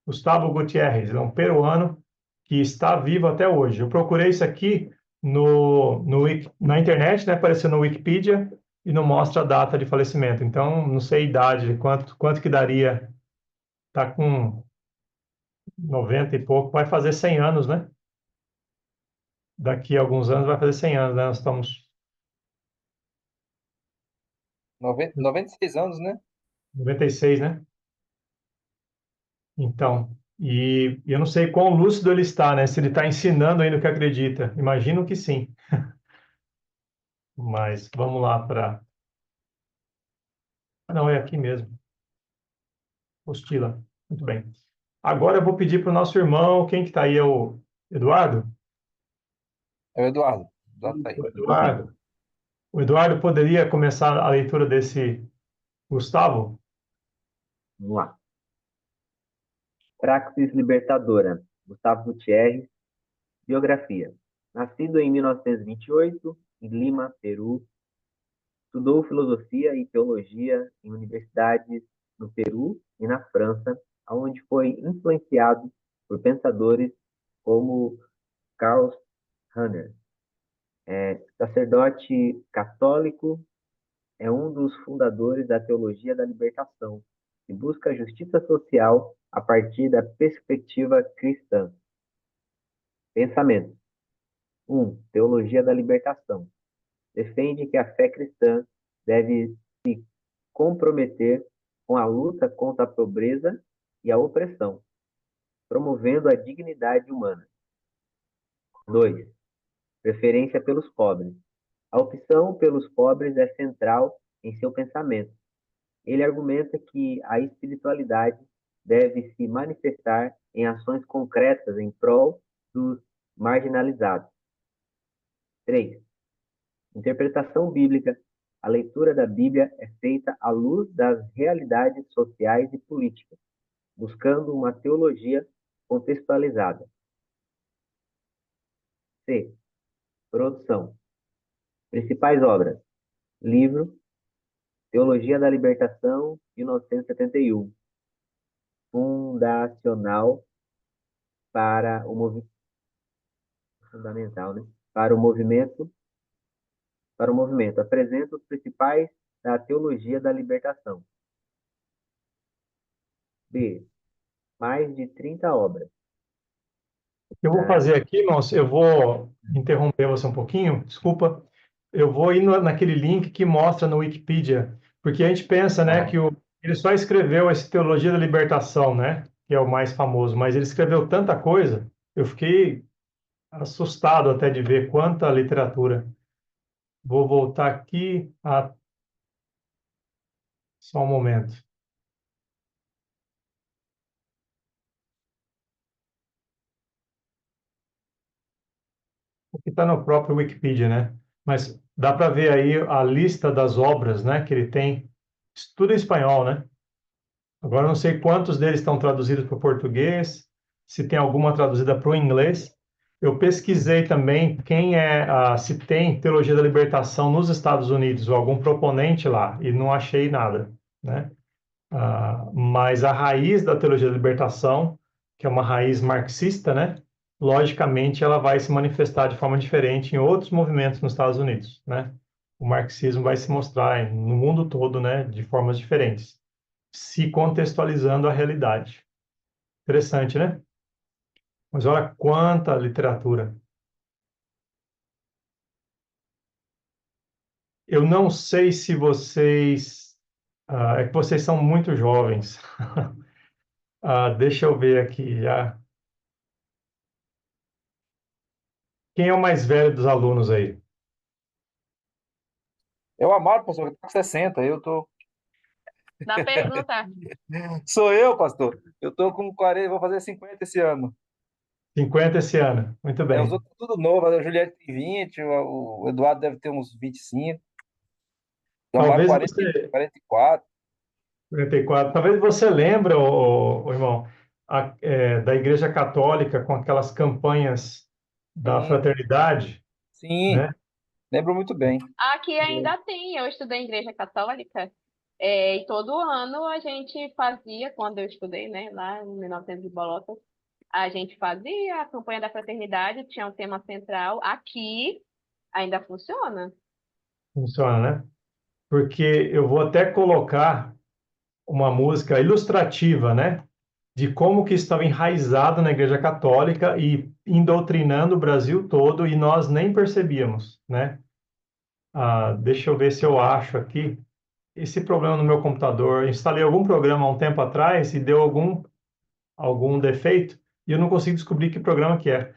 Gustavo Gutierrez, é um peruano que está vivo até hoje. Eu procurei isso aqui na internet, né? Apareceu no Wikipedia e não mostra a data de falecimento. Então, não sei a idade, quanto que daria. Está com 90 e pouco, vai fazer 100 anos, né? Daqui a alguns anos vai fazer 100 anos, né? Nós estamos 96 anos, né? 96, né? Então, e eu não sei quão lúcido ele está, né? Se ele está ensinando ainda o que acredita. Imagino que sim. Mas vamos lá para... Não, é aqui mesmo. Postila. Muito bem. Agora eu vou pedir para o nosso irmão, quem que está aí? É o Eduardo? É o Eduardo. Eduardo tá aí. O Eduardo. O Eduardo poderia começar a leitura desse Gustavo? Vamos lá. Praxis Libertadora, Gustavo Gutierrez, biografia. Nascido em 1928, em Lima, Peru, estudou filosofia e teologia em universidades no Peru e na França, onde foi influenciado por pensadores como Karl Rahner. Sacerdote católico, é um dos fundadores da teologia da libertação, e busca a justiça social a partir da perspectiva cristã. Pensamento. 1. Teologia da libertação. Defende que a fé cristã deve se comprometer com a luta contra a pobreza e a opressão, promovendo a dignidade humana. 2. Preferência pelos pobres. A opção pelos pobres é central em seu pensamento. Ele argumenta que a espiritualidade deve se manifestar em ações concretas em prol dos marginalizados. 3. Interpretação bíblica. A leitura da Bíblia é feita à luz das realidades sociais e políticas, buscando uma teologia contextualizada. C. Produção. Principais obras. Livro Teologia da Libertação, 1971. Fundacional para o movimento fundamental, né? Para o movimento, apresenta os principais da teologia da libertação. B. Mais de 30 obras. Eu vou fazer aqui, irmãos, eu vou interromper você um pouquinho, desculpa. Eu vou ir naquele link que mostra no Wikipedia, porque a gente pensa, né, que ele só escreveu essa Teologia da Libertação, né, que é o mais famoso, mas ele escreveu tanta coisa, eu fiquei assustado até de ver quanta literatura. Vou voltar aqui só um momento. Que está no próprio Wikipedia, né? Mas dá para ver aí a lista das obras, né, que ele tem, tudo em espanhol, né? Agora eu não sei quantos deles estão traduzidos para o português, se tem alguma traduzida para o inglês. Eu pesquisei também se tem teologia da libertação nos Estados Unidos ou algum proponente lá e não achei nada, né? Mas a raiz da teologia da libertação, que é uma raiz marxista, né? Logicamente, ela vai se manifestar de forma diferente em outros movimentos nos Estados Unidos, né? O marxismo vai se mostrar no mundo todo, né, de formas diferentes, se contextualizando a realidade. Interessante, né? Mas olha quanta literatura. Eu não sei se vocês... é que vocês são muito jovens. Deixa eu ver aqui já. Quem é o mais velho dos alunos aí? É o Amado, pastor, que tá com 60. Eu tô. Da pergunta, Sou eu, pastor. Eu tô com 40, vou fazer 50 esse ano. 50 esse ano. Muito É, os bem. outros tudo novo. A Juliette tem 20, o Eduardo deve ter uns 25. O Amado Talvez 40, você, 44. 44, talvez você lembre, irmão, da Igreja Católica com aquelas campanhas da Sim, fraternidade, sim, né? lembro muito bem. aqui ainda tem, eu estudei em igreja católica, e todo ano a gente fazia, quando eu estudei, né, lá em 1900 e Bolotas, a gente fazia a campanha da fraternidade, tinha um tema central, aqui ainda funciona. Funciona, né? Porque eu vou até colocar uma música ilustrativa, né? De como que estava enraizado na Igreja Católica e doutrinando o Brasil todo e nós nem percebíamos, né? Deixa eu ver se eu acho aqui. Esse problema no meu computador, eu instalei algum programa há um tempo atrás e deu algum defeito e eu não consigo descobrir que programa que é.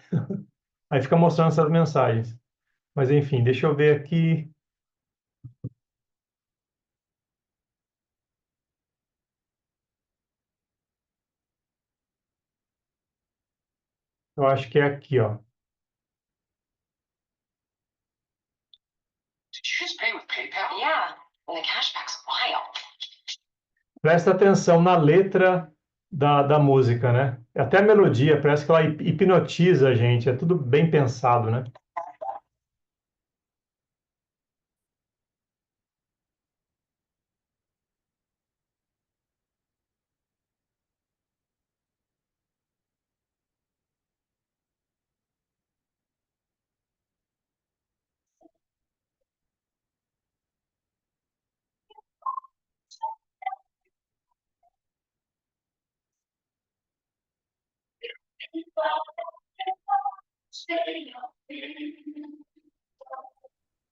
Aí fica mostrando essas mensagens. Mas enfim, deixa eu ver aqui. Eu acho que é aqui, ó. Did you just pay with PayPal? Yeah, and the cashback's wild. Presta atenção na letra da música, né? Até a melodia, parece que ela hipnotiza a gente. É tudo bem pensado, né?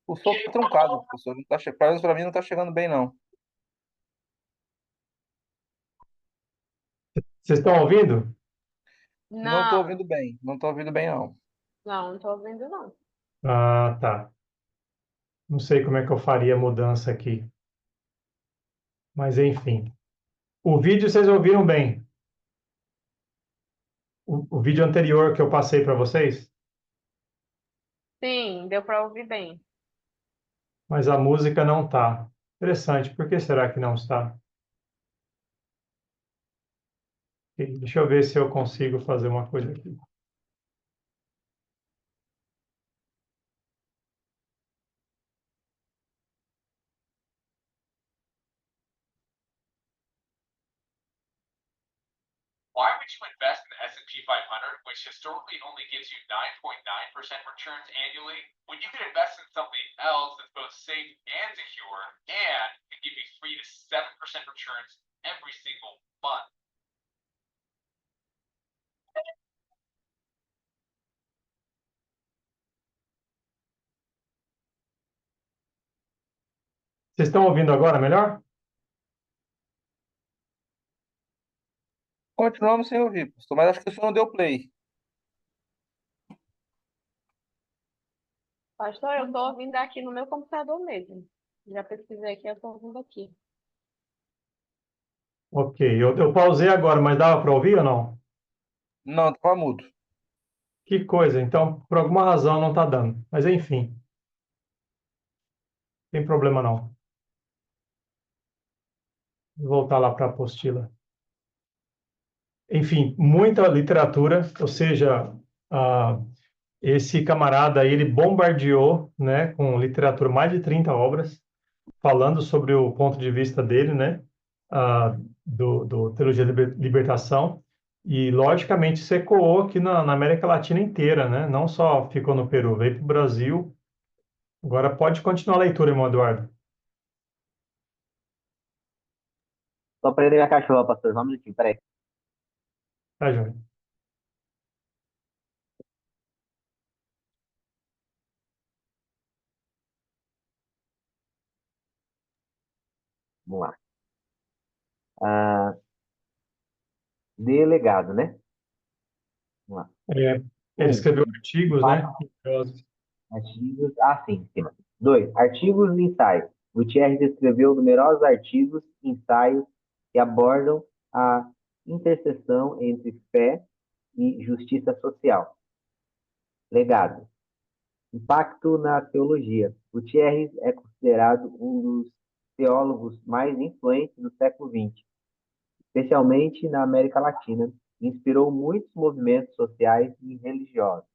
O som tá truncado, professor. Não tá pelo menos para mim não tá chegando bem, não. Vocês estão ouvindo? Não estou Não, ouvindo bem. Não estou ouvindo bem, não. não tô ouvindo, não. Ah, tá. Não sei como é que eu faria a mudança aqui. Mas, enfim. O vídeo vocês ouviram bem. O vídeo anterior que eu passei para vocês, Sim, deu para ouvir bem. mas a música não tá. Interessante. Por que será que não está? Ok, deixa eu ver se eu consigo fazer uma coisa aqui. Why would you invest in the S&P 500, which historically only gives you 9.9% returns annually, when you can invest in something else that's both safe and secure and can give you 3 to 7% returns every single month? Vocês estão ouvindo agora melhor? Continuamos sem ouvir, professor, mas acho que o senhor não deu play. Pastor, eu tô ouvindo aqui no meu computador mesmo. Já pesquisei aqui, eu tô ouvindo aqui. Ok, eu pausei agora, mas dava para ouvir ou não? Não, estava mudo. Que coisa, então, por alguma razão não está dando. Mas, enfim, não tem problema não. Vou voltar lá para a apostila. Enfim, muita literatura, ou seja, ah, esse camarada aí, ele bombardeou, né, com literatura, mais de 30 obras, falando sobre o ponto de vista dele, né, do Teologia da Libertação, e, logicamente, isso ecoou aqui na América Latina inteira, né, não só ficou no Peru, veio para o Brasil. Agora pode continuar a leitura, irmão Eduardo. Só para ele a cachorra, pastor. Só um minutinho, peraí. Tá, Júnior? Vamos lá. Ah, delegado, né? Vamos lá. É, ele Um, escreveu artigos, né? impacto, artigos. Ah, sim, em cima. 2. Artigos e ensaios. Gutierrez escreveu numerosos artigos e ensaios que abordam a interseção entre fé e justiça social. Legado. Impacto na teologia. Gutierrez é considerado um dos teólogos mais influentes do século XX, especialmente na América Latina, e inspirou muitos movimentos sociais e religiosos.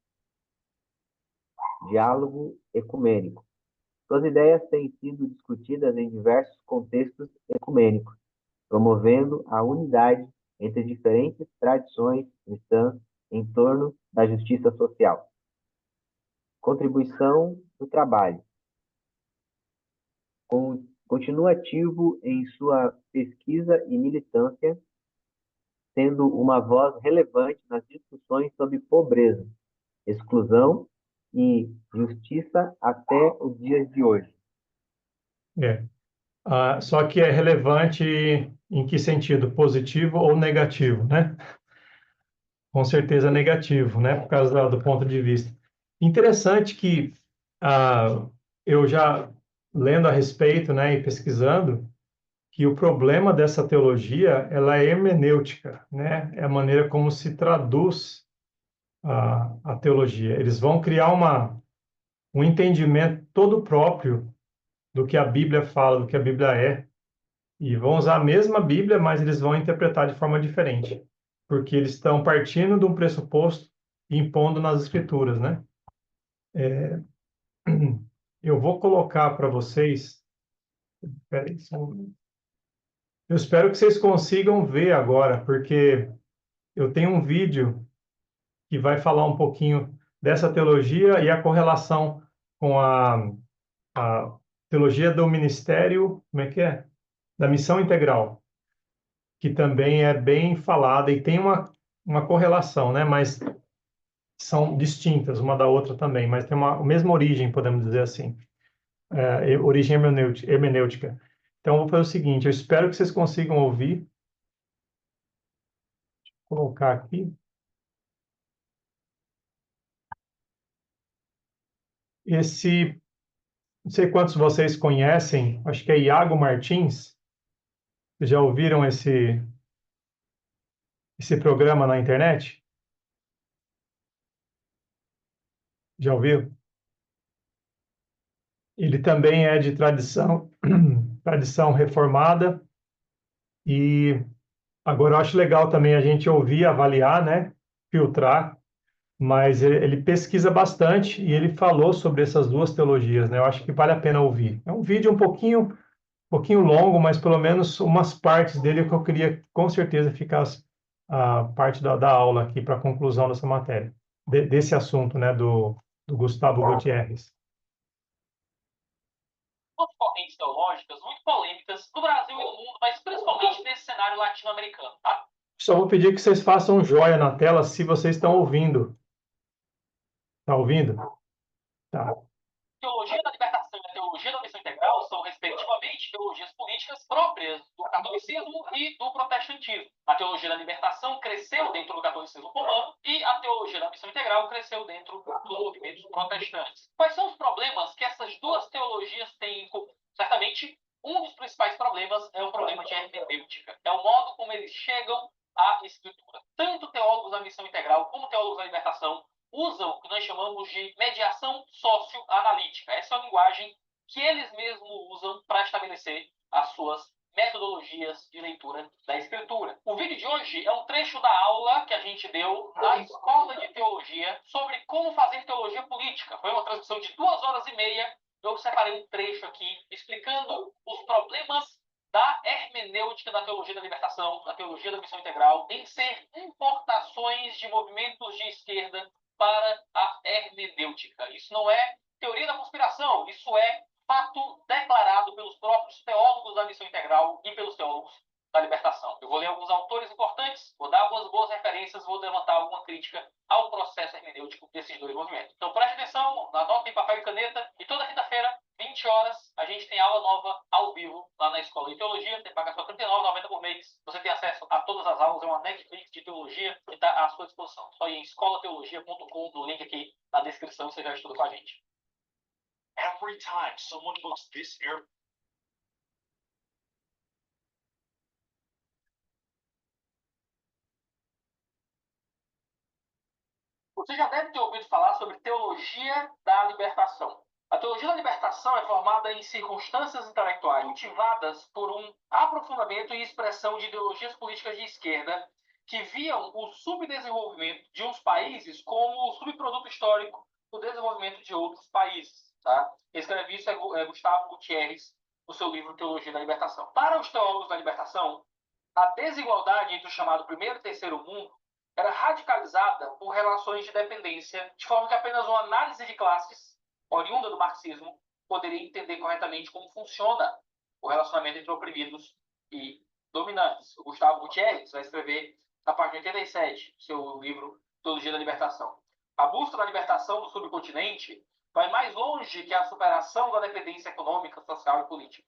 Diálogo ecumênico. Suas ideias têm sido discutidas em diversos contextos ecumênicos, promovendo a unidade entre diferentes tradições cristãs em torno da justiça social. Contribuição do trabalho. Continua ativo em sua pesquisa e militância, sendo uma voz relevante nas discussões sobre pobreza, exclusão e justiça até os dias de hoje. É. Só que é relevante em que sentido? Positivo ou negativo, né? Com certeza negativo, né? Por causa do ponto de vista. Interessante que eu já lendo a respeito, né, e pesquisando, que o problema dessa teologia, ela é hermenêutica, né? É a maneira como se traduz a teologia. Eles vão criar um entendimento todo próprio do que a Bíblia fala, do que a Bíblia é, e vão usar a mesma Bíblia, mas eles vão interpretar de forma diferente, porque eles estão partindo de um pressuposto e impondo nas Escrituras, né? Eu vou colocar para vocês. Peraí, só um minuto. Eu espero que vocês consigam ver agora, porque eu tenho um vídeo que vai falar um pouquinho dessa teologia e a correlação com a teologia do ministério, como é que é? Da missão integral, que também é bem falada e tem uma correlação, né? Mas são distintas uma da outra também, mas tem a mesma origem, podemos dizer assim, origem hermenêutica. Então, eu vou fazer o seguinte, eu espero que vocês consigam ouvir. Vou colocar aqui. Não sei quantos vocês conhecem, acho que é Iago Martins. Vocês já ouviram esse programa na internet? Já ouviu? Ele também é de tradição reformada e agora eu acho legal também a gente ouvir, avaliar, né? Filtrar, mas ele pesquisa bastante e ele falou sobre essas duas teologias, né? Eu acho que vale a pena ouvir. É um vídeo um pouquinho longo, mas pelo menos umas partes dele que eu queria com certeza ficar a parte da aula aqui para a conclusão dessa matéria, desse assunto, né, do Gustavo Gutierrez. Duas correntes teológicas muito polêmicas no Brasil e no mundo, mas principalmente nesse cenário latino-americano, tá? Só vou pedir que vocês façam um joia na tela se vocês estão ouvindo. Tá ouvindo? Tá. Teologia da libertação e a teologia da missão integral são, respectivamente, teologias políticas próprias do catolicismo e do protestantismo. A teologia da libertação cresceu dentro do catolicismo romano e a teologia da missão integral cresceu dentro dos movimentos protestantes. Quais são os problemas que essas duas teologias têm em comum? Certamente, um dos principais problemas é o problema de hermenêutica. É o modo como eles chegam à escritura. Tanto teólogos da missão integral como teólogos da libertação usam o que nós chamamos de mediação socioanalítica. Essa é a linguagem que eles mesmos usam para estabelecer as suas metodologias de leitura da Escritura. O vídeo de hoje é um trecho da aula que a gente deu na Escola de Teologia sobre como fazer teologia política. Foi uma transmissão de 2h30. Eu separei um trecho aqui explicando os problemas da hermenêutica da teologia da libertação, da teologia da missão integral, em ser importações de movimentos de esquerda para a hermenêutica. Isso não é teoria da conspiração, isso é fato declarado pelos próprios teólogos da missão integral e pelos teólogos da libertação. Eu vou ler alguns autores importantes, vou dar algumas boas referências, vou levantar alguma crítica ao processo hermenêutico desses dois movimentos. Então preste atenção, anotem papel e caneta, e toda quinta-feira, 20 horas, a gente tem aula nova ao vivo lá na Escola de Teologia. Você paga só R$ 39,90 por mês. Você tem acesso a todas as aulas, é uma Netflix de teologia que está à sua disposição. Só ir em escolateologia.com, no link aqui na descrição, você já estuda com a gente. Every time someone books this air. Você já deve ter ouvido falar sobre teologia da libertação. A teologia da libertação é formada em circunstâncias intelectuais motivadas por um aprofundamento e expressão de ideologias políticas de esquerda que viam o subdesenvolvimento de uns países como o subproduto histórico do desenvolvimento de outros países. Tá? Escreve isso Gustavo Gutierrez no seu livro Teologia da Libertação. Para os teólogos da libertação, a desigualdade entre o chamado primeiro e terceiro mundo era radicalizada por relações de dependência, de forma que apenas uma análise de classes, oriunda do marxismo, poderia entender corretamente como funciona o relacionamento entre oprimidos e dominantes. O Gustavo Gutierrez vai escrever na página 87, seu livro Teologia da Libertação. A busca da libertação do subcontinente vai mais longe que a superação da dependência econômica, social e política.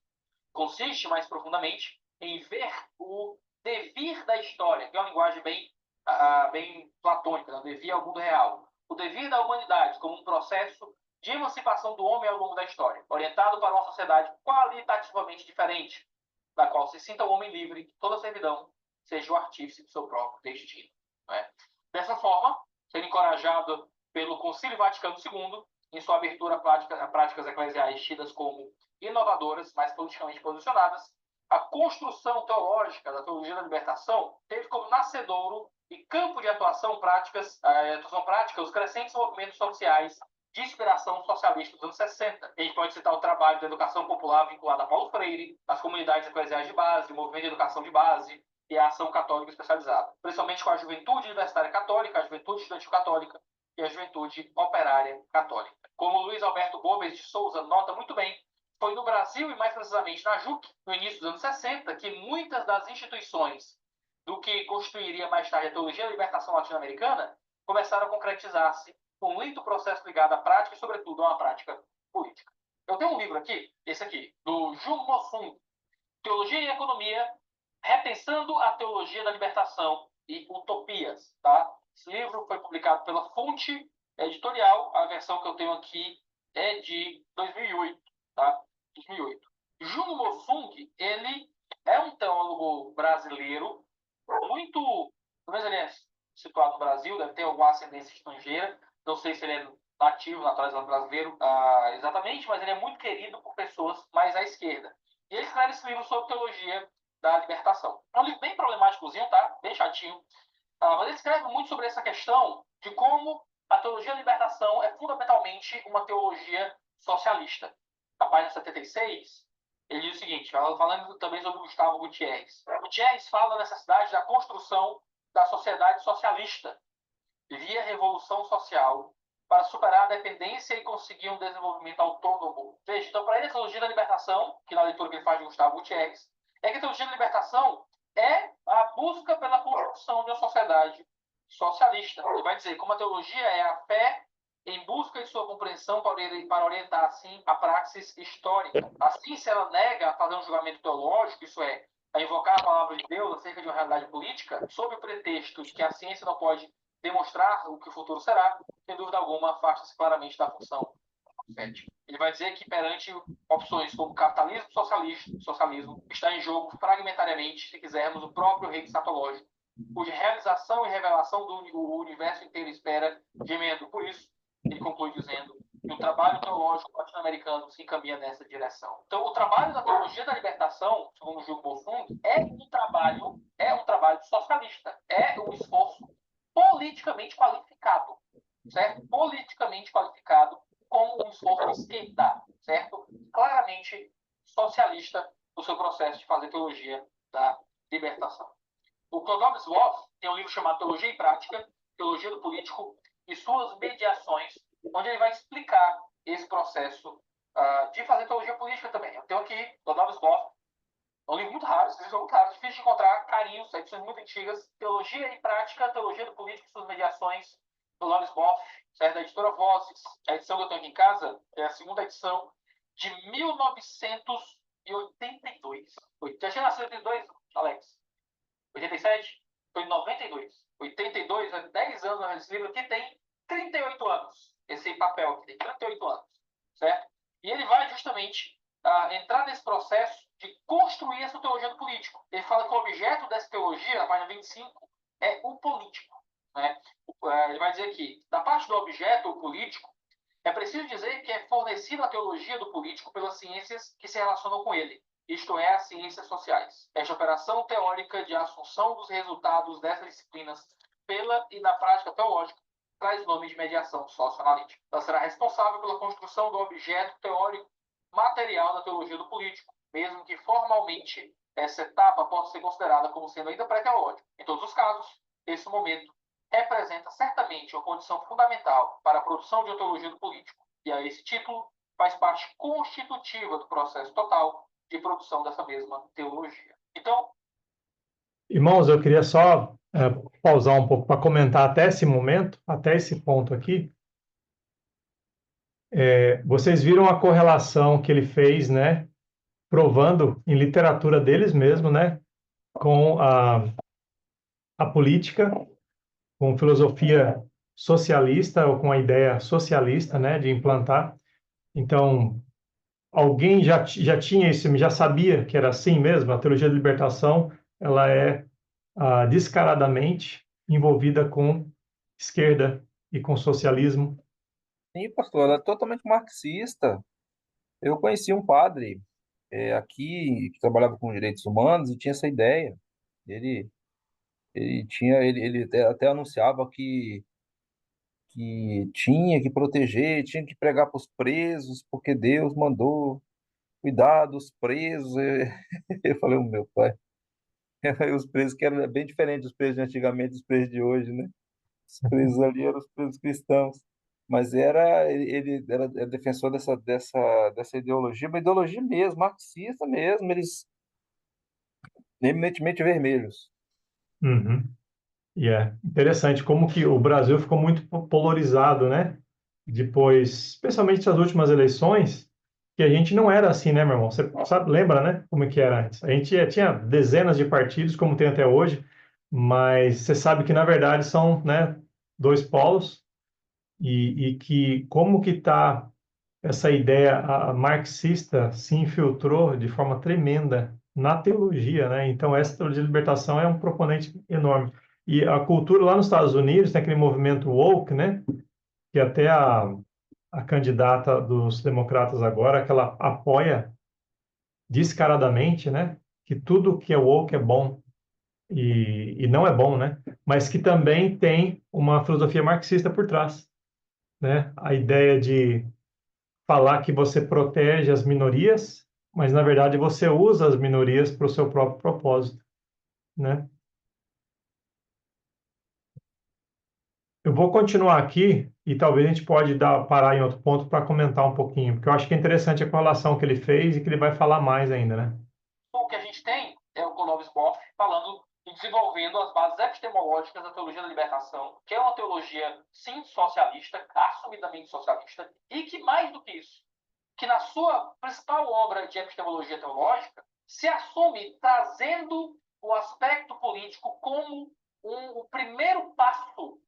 Consiste mais profundamente em ver o devir da história, que é uma linguagem bem platônica, né? O devir ao mundo real. O devir da humanidade como um processo de emancipação do homem ao longo da história, orientado para uma sociedade qualitativamente diferente, na qual se sinta o homem livre, que toda servidão seja o artífice do seu próprio destino. Né? Dessa forma, sendo encorajado pelo Concílio Vaticano II, em sua abertura a práticas eclesiais tidas como inovadoras, mas politicamente posicionadas, a construção teológica da teologia da libertação teve como nascedouro e campo de atuação prática os crescentes movimentos sociais de inspiração socialista dos anos 60. A gente pode citar o trabalho da educação popular vinculado a Paulo Freire, as comunidades eclesiais de base, o movimento de educação de base e a ação católica especializada, principalmente com a juventude universitária católica, a juventude estudantil católica e a juventude operária católica. Como Luiz Alberto Gomes de Souza nota muito bem, foi no Brasil e mais precisamente na JUC, no início dos anos 60, que muitas das instituições do que constituiria mais tarde a teologia da libertação latino-americana começaram a concretizar-se com muito processo ligado à prática e, sobretudo, a uma prática política. Eu tenho um livro aqui, esse aqui, do Jun Mo-sung, Teologia e Economia, Repensando a Teologia da Libertação e Utopias. Tá? Esse livro foi publicado pela Fonte Editorial, a versão que eu tenho aqui é de 2008. Tá? 2008. Jun Mo-sung, ele é um teólogo brasileiro, muito, pelo menos ele é situado no Brasil, deve ter alguma ascendência estrangeira, não sei se ele é nativo, naturalizado brasileiro exatamente, mas ele é muito querido por pessoas mais à esquerda. E ele escreve esse livro sobre teologia da libertação. É um livro bem problemáticozinho, tá? Bem chatinho. Mas ele escreve muito sobre essa questão de como a teologia da libertação é fundamentalmente uma teologia socialista. Na página 76, ele diz o seguinte, falando também sobre Gustavo Gutierrez. Gutierrez fala da necessidade da construção da sociedade socialista via revolução social para superar a dependência e conseguir um desenvolvimento autônomo. Veja, então, para ele, a teologia da libertação, que na leitura que ele faz de Gustavo Gutierrez, é que a teologia da libertação é a busca pela construção de uma sociedade socialista. Ele vai dizer como a teologia é a fé em busca de sua compreensão para orientar, assim, a praxis histórica. Assim, se ela nega a fazer um julgamento teológico, isso é, a invocar a palavra de Deus acerca de uma realidade política, sob o pretexto de que a ciência não pode demonstrar o que o futuro será, sem dúvida alguma, afasta-se claramente da função profética. Ele vai dizer que perante opções como capitalismo e socialismo, está em jogo fragmentariamente, se quisermos, o próprio reino escatológico, cuja realização e revelação do universo inteiro espera, gemendo. Por isso, ele conclui dizendo que o trabalho teológico latino-americano se encaminha nessa direção. Então, o trabalho da teologia da libertação, segundo o Gil Bolsung, é um trabalho socialista, é um esforço politicamente qualificado, certo? Politicamente qualificado como um esforço de esquerda, certo? Claramente socialista no seu processo de fazer teologia da libertação. O Clodovis Wolff tem um livro chamado Teologia e Prática, Teologia do Político e suas mediações, onde ele vai explicar esse processo de fazer teologia política também. Eu tenho aqui Clodovis Wolff, é um livro muito raro, esses livros são muito raros, difícil de encontrar, carinhos, edições muito antigas. Teologia e Prática, Teologia do Político e suas mediações, do Lawrence Boff, certo? Da editora Vozes. A edição que eu tenho aqui em casa é a segunda edição de 1982. Já tinha nascido em 82, Alex? 87? Foi em 92. 82, 10 anos, esse livro aqui tem 38 anos. Esse papel aqui tem 38 anos, certo? E ele vai justamente entrar nesse processo de construir essa teologia do político. Ele fala que o objeto dessa teologia, na página 25, é o político. Né? Ele vai dizer que, da parte do objeto, o político, é preciso dizer que é fornecida a teologia do político pelas ciências que se relacionam com ele, isto é, as ciências sociais. Esta operação teórica de assunção dos resultados dessas disciplinas pela e na prática teológica traz o nome de mediação socioanalítica. Ela será responsável pela construção do objeto teórico material da teologia do político, mesmo que formalmente essa etapa possa ser considerada como sendo ainda pré-teológica. Em todos os casos, esse momento representa certamente uma condição fundamental para a produção de uma teologia do político, e a esse título faz parte constitutiva do processo total de produção dessa mesma teologia. Então, irmãos, eu queria só pausar um pouco para comentar até esse momento, até esse ponto aqui. Vocês viram a correlação que ele fez, né, provando em literatura deles mesmo, né, com a política, com filosofia socialista ou com a ideia socialista, né, de implantar. Então, alguém já tinha isso, já sabia que era assim mesmo. A teologia da libertação, ela é descaradamente envolvida com esquerda e com socialismo. Sim, pastor, ela é totalmente marxista. Eu conheci um padre aqui que trabalhava com direitos humanos e tinha essa ideia. Ele, ele até anunciava que tinha que proteger, tinha que pregar para os presos, porque Deus mandou cuidar dos presos. Eu falei, o meu pai, os presos que eram bem diferentes dos presos de antigamente dos presos de hoje, né? Os presos ali eram os presos cristãos. Mas ele era defensor dessa ideologia, uma ideologia mesmo, marxista mesmo, eles eminentemente vermelhos. Uhum. E é interessante como que o Brasil ficou muito polarizado, né? Depois, especialmente nas últimas eleições, que a gente não era assim, né, meu irmão? Você sabe, lembra, né? Como é que era antes? A gente tinha dezenas de partidos, como tem até hoje, mas você sabe que, na verdade, são, né, dois polos e que como que está essa ideia marxista se infiltrou de forma tremenda na teologia, né? Então, essa teologia de libertação é um proponente enorme. E a cultura lá nos Estados Unidos tem aquele movimento woke, né? Que até a candidata dos democratas agora, que ela apoia descaradamente, né? Que tudo que é woke é bom e não é bom, né? Mas que também tem uma filosofia marxista por trás, né? A ideia de falar que você protege as minorias, mas na verdade você usa as minorias para o seu próprio propósito, né? Eu vou continuar aqui e talvez a gente pode parar em outro ponto para comentar um pouquinho, porque eu acho que é interessante a correlação que ele fez e que ele vai falar mais ainda, né? O que a gente tem é o Clovis Boff falando e desenvolvendo as bases epistemológicas da teologia da libertação, que é uma teologia, sim, socialista, assumidamente socialista, e que, mais do que isso, que na sua principal obra de epistemologia teológica, se assume trazendo o aspecto político como o primeiro passo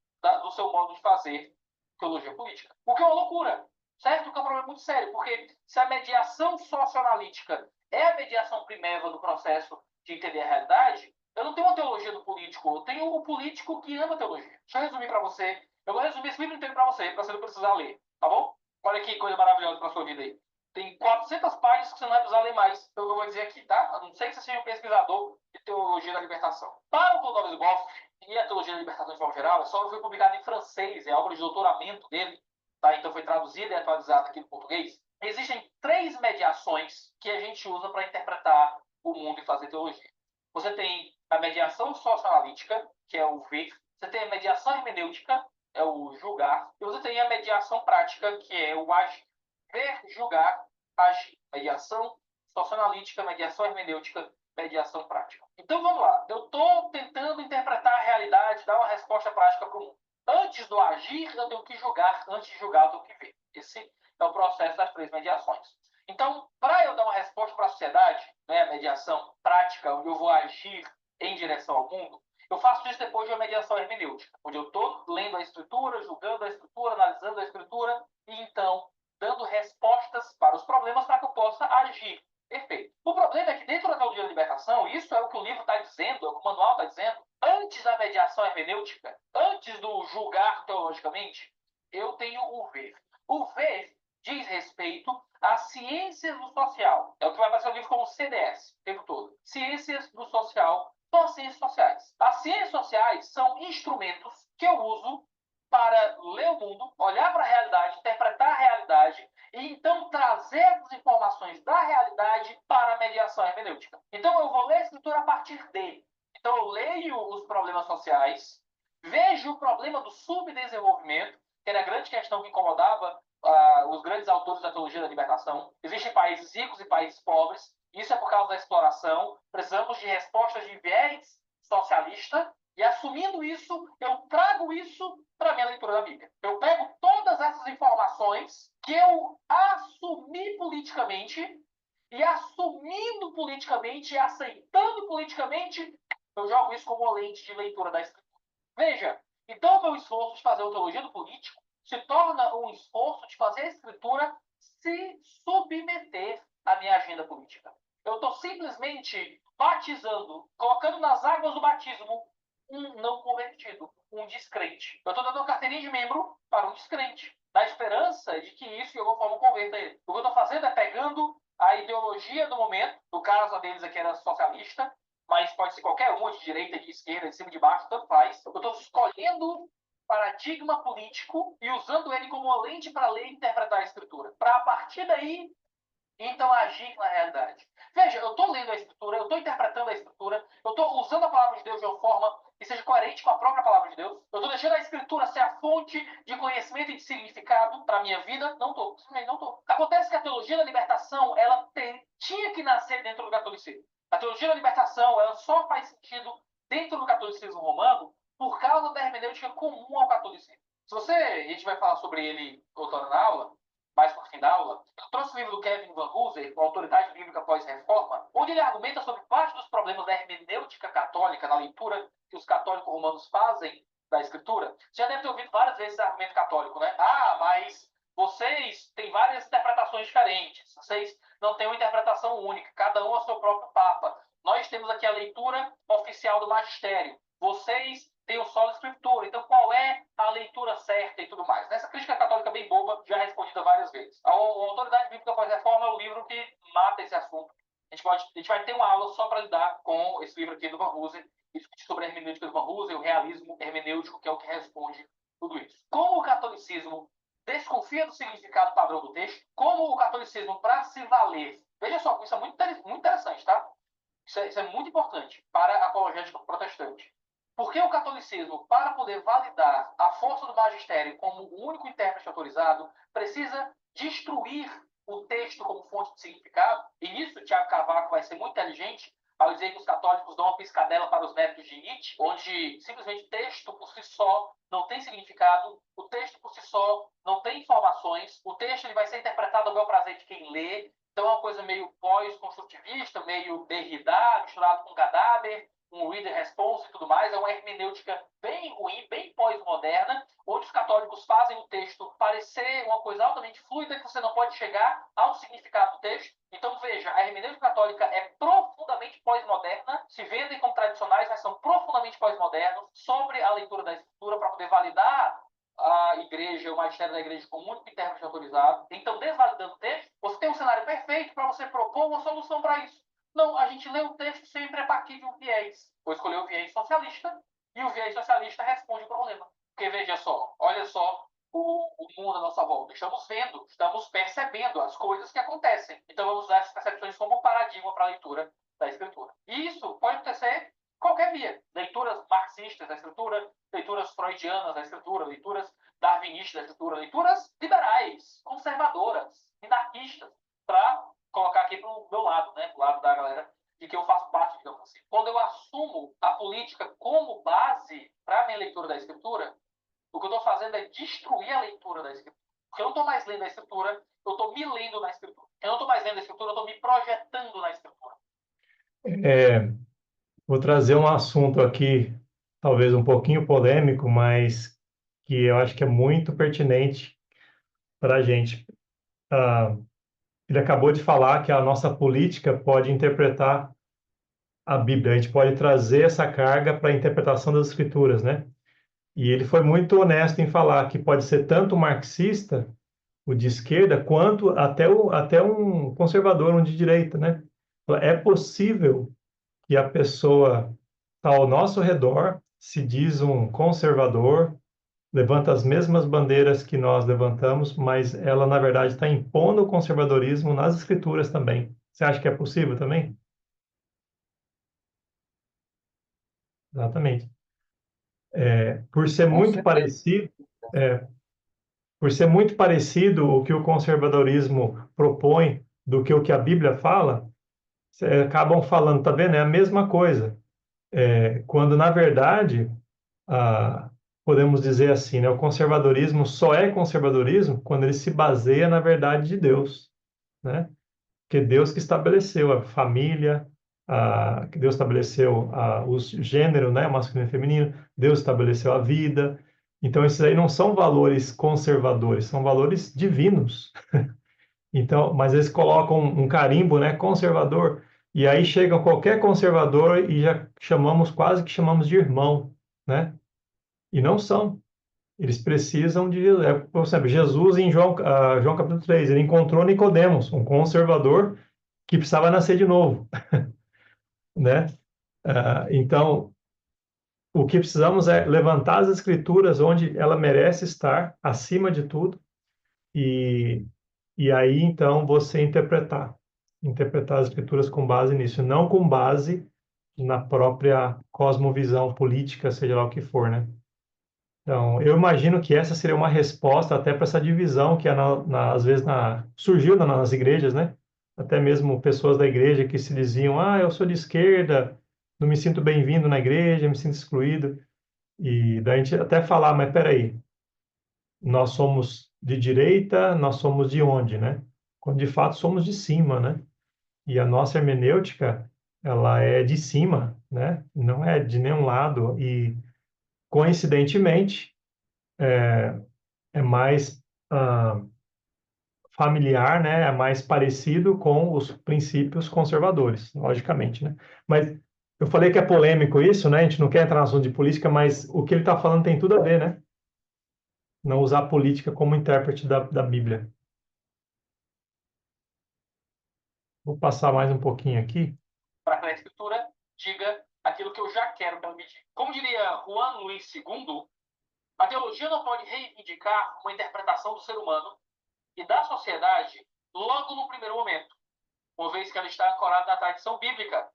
do seu modo de fazer teologia política. O que é uma loucura, certo? O que é um problema muito sério, porque se a mediação socioanalítica é a mediação primeira do processo de entender a realidade, eu não tenho uma teologia do político, eu tenho o político que ama a teologia. Deixa eu resumir para você. Eu vou resumir esse livro inteiro para você não precisar ler, tá bom? Olha que coisa maravilhosa para sua vida aí. Tem 400 páginas que você não vai precisar ler mais, pelo que eu vou dizer aqui, tá? A não sei que você seja um pesquisador de teologia da libertação. Para o Clovis Boff e a teologia da libertação de forma geral, só foi publicado em francês, é a obra de doutoramento dele, tá? Então foi traduzida e atualizada aqui no português. Existem 3 mediações que a gente usa para interpretar o mundo e fazer teologia. Você tem a mediação socioanalítica, que é o ver. Você tem a mediação hermenêutica, é o julgar. E você tem a mediação prática, que é o agir. Ver, julgar, agir. Mediação socioanalítica, mediação hermenêutica, mediação prática. Então vamos lá. Eu estou tentando interpretar a realidade, dar uma resposta prática para o mundo. Antes do agir, eu tenho que julgar. Antes de julgar, eu tenho que ver. Esse é o processo das 3 mediações. Então, para eu dar uma resposta para a sociedade, né, a mediação prática, onde eu vou agir em direção ao mundo, eu faço isso depois de uma mediação hermenêutica, onde eu estou lendo a escritura, julgando a escritura, analisando a escritura e então dando respostas para os problemas para que eu possa agir. Perfeito. O problema é que dentro da teologia da libertação, isso é o que o livro está dizendo, é o que o manual está dizendo, antes da mediação hermenêutica, antes do julgar teologicamente, eu tenho o ver. O ver diz respeito às ciências do social. É o que vai aparecer no livro como CDS, o tempo todo. Ciências do social são as ciências sociais. As ciências sociais são instrumentos que eu uso para ler o mundo, olhar para a realidade, interpretar a realidade e então trazer as informações da realidade para a mediação hermenêutica. Então eu vou ler a escritura a partir de. Então eu leio os problemas sociais, vejo o problema do subdesenvolvimento, que era a grande questão que incomodava os grandes autores da teologia da libertação. Existem países ricos e países pobres. Isso é por causa da exploração. Precisamos de respostas de viés socialista. E assumindo isso, eu trago isso para a minha leitura da Bíblia. Eu pego todas essas informações que eu assumi politicamente e assumindo politicamente e aceitando politicamente, eu jogo isso como uma lente de leitura da Escritura. Veja, então o meu esforço de fazer a teologia do político se torna um esforço de fazer a Escritura se submeter à minha agenda política. Eu estou simplesmente batizando, colocando nas águas do batismo um não convertido, um descrente. Eu estou dando uma carteirinha de membro para um descrente, na esperança de que isso de alguma forma converta ele. O que eu estou fazendo é pegando a ideologia do momento, no caso a deles aqui era socialista, mas pode ser qualquer uma, de direita, de esquerda, de cima, de baixo, tanto faz. Eu estou escolhendo paradigma político e usando ele como uma lente para ler e interpretar a escritura. Para, a partir daí, então agir na realidade. Veja, eu estou lendo a escritura, eu estou interpretando a escritura, eu estou usando a palavra de Deus de uma forma que seja coerente com a própria palavra de Deus. Eu estou deixando a escritura ser a fonte de conhecimento e de significado para a minha vida? Não estou, simplesmente não estou. Acontece que a teologia da libertação, ela tinha que nascer dentro do catolicismo. A teologia da libertação, ela só faz sentido dentro do catolicismo romano por causa da hermenêutica comum ao catolicismo. A gente vai falar sobre ele outra na aula, mais por fim da aula, eu trouxe o livro do Kevin Van Hooser, Autoridade Bíblica Pós-Reforma, onde ele argumenta sobre parte dos problemas da hermenêutica católica, na leitura que os católicos romanos fazem da Escritura. Você já deve ter ouvido várias vezes esse argumento católico, né? Ah, mas vocês têm várias interpretações diferentes, vocês não têm uma interpretação única, cada um é o seu próprio Papa. Nós temos aqui a leitura oficial do magistério. Vocês têm o solo escritura. Então, qual é a leitura certa e tudo mais? Nessa crítica católica bem boba, já respondida várias vezes. A Autoridade Bíblica Pós-Reforma é o livro que mata esse assunto. A gente vai ter uma aula só para lidar com esse livro aqui do Van Hooser, e discutir sobre a hermenêutica do Van Hooser, o realismo hermenêutico, que é o que responde tudo isso. Como o catolicismo desconfia do significado padrão do texto, como o catolicismo, para se valer... Veja só, isso é muito interessante, tá? Isso é muito importante para a apologética protestante. Porque o catolicismo, para poder validar a força do magistério como o único intérprete autorizado, precisa destruir o texto como fonte de significado. E nisso, Tiago Cavaco vai ser muito inteligente ao dizer que os católicos dão uma piscadela para os méritos de Nietzsche, onde simplesmente o texto por si só não tem significado, o texto por si só não tem informações, o texto ele vai ser interpretado ao bel prazer de quem lê. Então é uma coisa meio pós-construtivista, meio Derrida, misturado com Gadamer, um reader response e tudo mais. É uma hermenêutica bem ruim, bem pós-moderna, onde os católicos fazem o texto parecer uma coisa altamente fluida, que você não pode chegar ao significado do texto. Então veja, a hermenêutica católica é profundamente pós-moderna, se vendem como tradicionais, mas são profundamente pós-modernos sobre a leitura da Escritura para poder validar a igreja, o magistério da igreja como único intérprete autorizado. Então, desvalidando o texto, você tem um cenário perfeito para você propor uma solução para isso. Não, a gente lê o texto sempre a partir de um viés. Vou escolher o viés socialista, e o viés socialista responde o problema. Porque veja só, olha só o mundo à nossa volta. Estamos vendo, estamos percebendo as coisas que acontecem. Então vamos usar essas percepções como paradigma para a leitura da Escritura. E isso pode acontecer qualquer via. Leituras marxistas da Escritura, leituras freudianas da Escritura, leituras darwinistas da Escritura, leituras liberais, conservadoras, minarquistas, para colocar aqui para o meu lado, né, para o lado da galera de que eu faço parte, digamos assim. Quando eu assumo a política como base para a minha leitura da Escritura, o que eu estou fazendo é destruir a leitura da Escritura. Porque eu não estou mais lendo a Escritura, eu estou me lendo na Escritura. Eu não estou mais lendo a Escritura, eu estou me projetando na Escritura. Vou trazer um assunto aqui, talvez um pouquinho polêmico, mas que eu acho que é muito pertinente para a gente. Ele acabou de falar que a nossa política pode interpretar a Bíblia, a gente pode trazer essa carga para a interpretação das Escrituras, né? E ele foi muito honesto em falar que pode ser tanto marxista, o de esquerda, quanto até um conservador, um de direita, né? É possível que a pessoa está ao nosso redor, se diz um conservador, levanta as mesmas bandeiras que nós levantamos, mas ela, na verdade, está impondo o conservadorismo nas escrituras também. Você acha que é possível também? Exatamente. Por ser Com muito certeza. parecido, por ser muito parecido o que o conservadorismo propõe do que o que a Bíblia fala, acabam falando, tá vendo? É a mesma coisa. Quando, na verdade, podemos dizer assim, né? O conservadorismo só é conservadorismo quando ele se baseia na verdade de Deus, né? Que Deus que estabeleceu a família, que Deus estabeleceu o gênero, né? Masculino e feminino, Deus estabeleceu a vida. Então, esses aí não são valores conservadores, são valores divinos. Então, mas eles colocam um carimbo, né? Conservador, e aí chega qualquer conservador e já quase que chamamos de irmão, né? E não são. Eles precisam de... por exemplo, Jesus em João capítulo 3, ele encontrou Nicodemos, um conservador que precisava nascer de novo, né? Então, o que precisamos é levantar as escrituras onde ela merece estar, acima de tudo, e aí, então, você interpretar as escrituras com base nisso, não com base na própria cosmovisão política, seja lá o que for, né? Então, eu imagino que essa seria uma resposta até para essa divisão que às vezes surgiu nas igrejas, né? Até mesmo pessoas da igreja que se diziam, eu sou de esquerda, não me sinto bem-vindo na igreja, me sinto excluído. E daí a gente até falar, mas peraí, nós somos de direita, nós somos de onde, né? Quando de fato somos de cima, né? E a nossa hermenêutica, ela é de cima, né? Não é de nenhum lado. E, coincidentemente, é mais familiar, né? É mais parecido com os princípios conservadores, logicamente, né? Mas eu falei que é polêmico isso, né? A gente não quer entrar no assunto de política, mas o que ele está falando tem tudo a ver, né? Não usar a política como intérprete da Bíblia. Vou passar mais um pouquinho aqui. Para que a Escritura diga aquilo que eu já quero que ela me diga. Como diria Juan Luís II, a teologia não pode reivindicar uma interpretação do ser humano e da sociedade logo no primeiro momento, uma vez que ela está ancorada na tradição bíblica.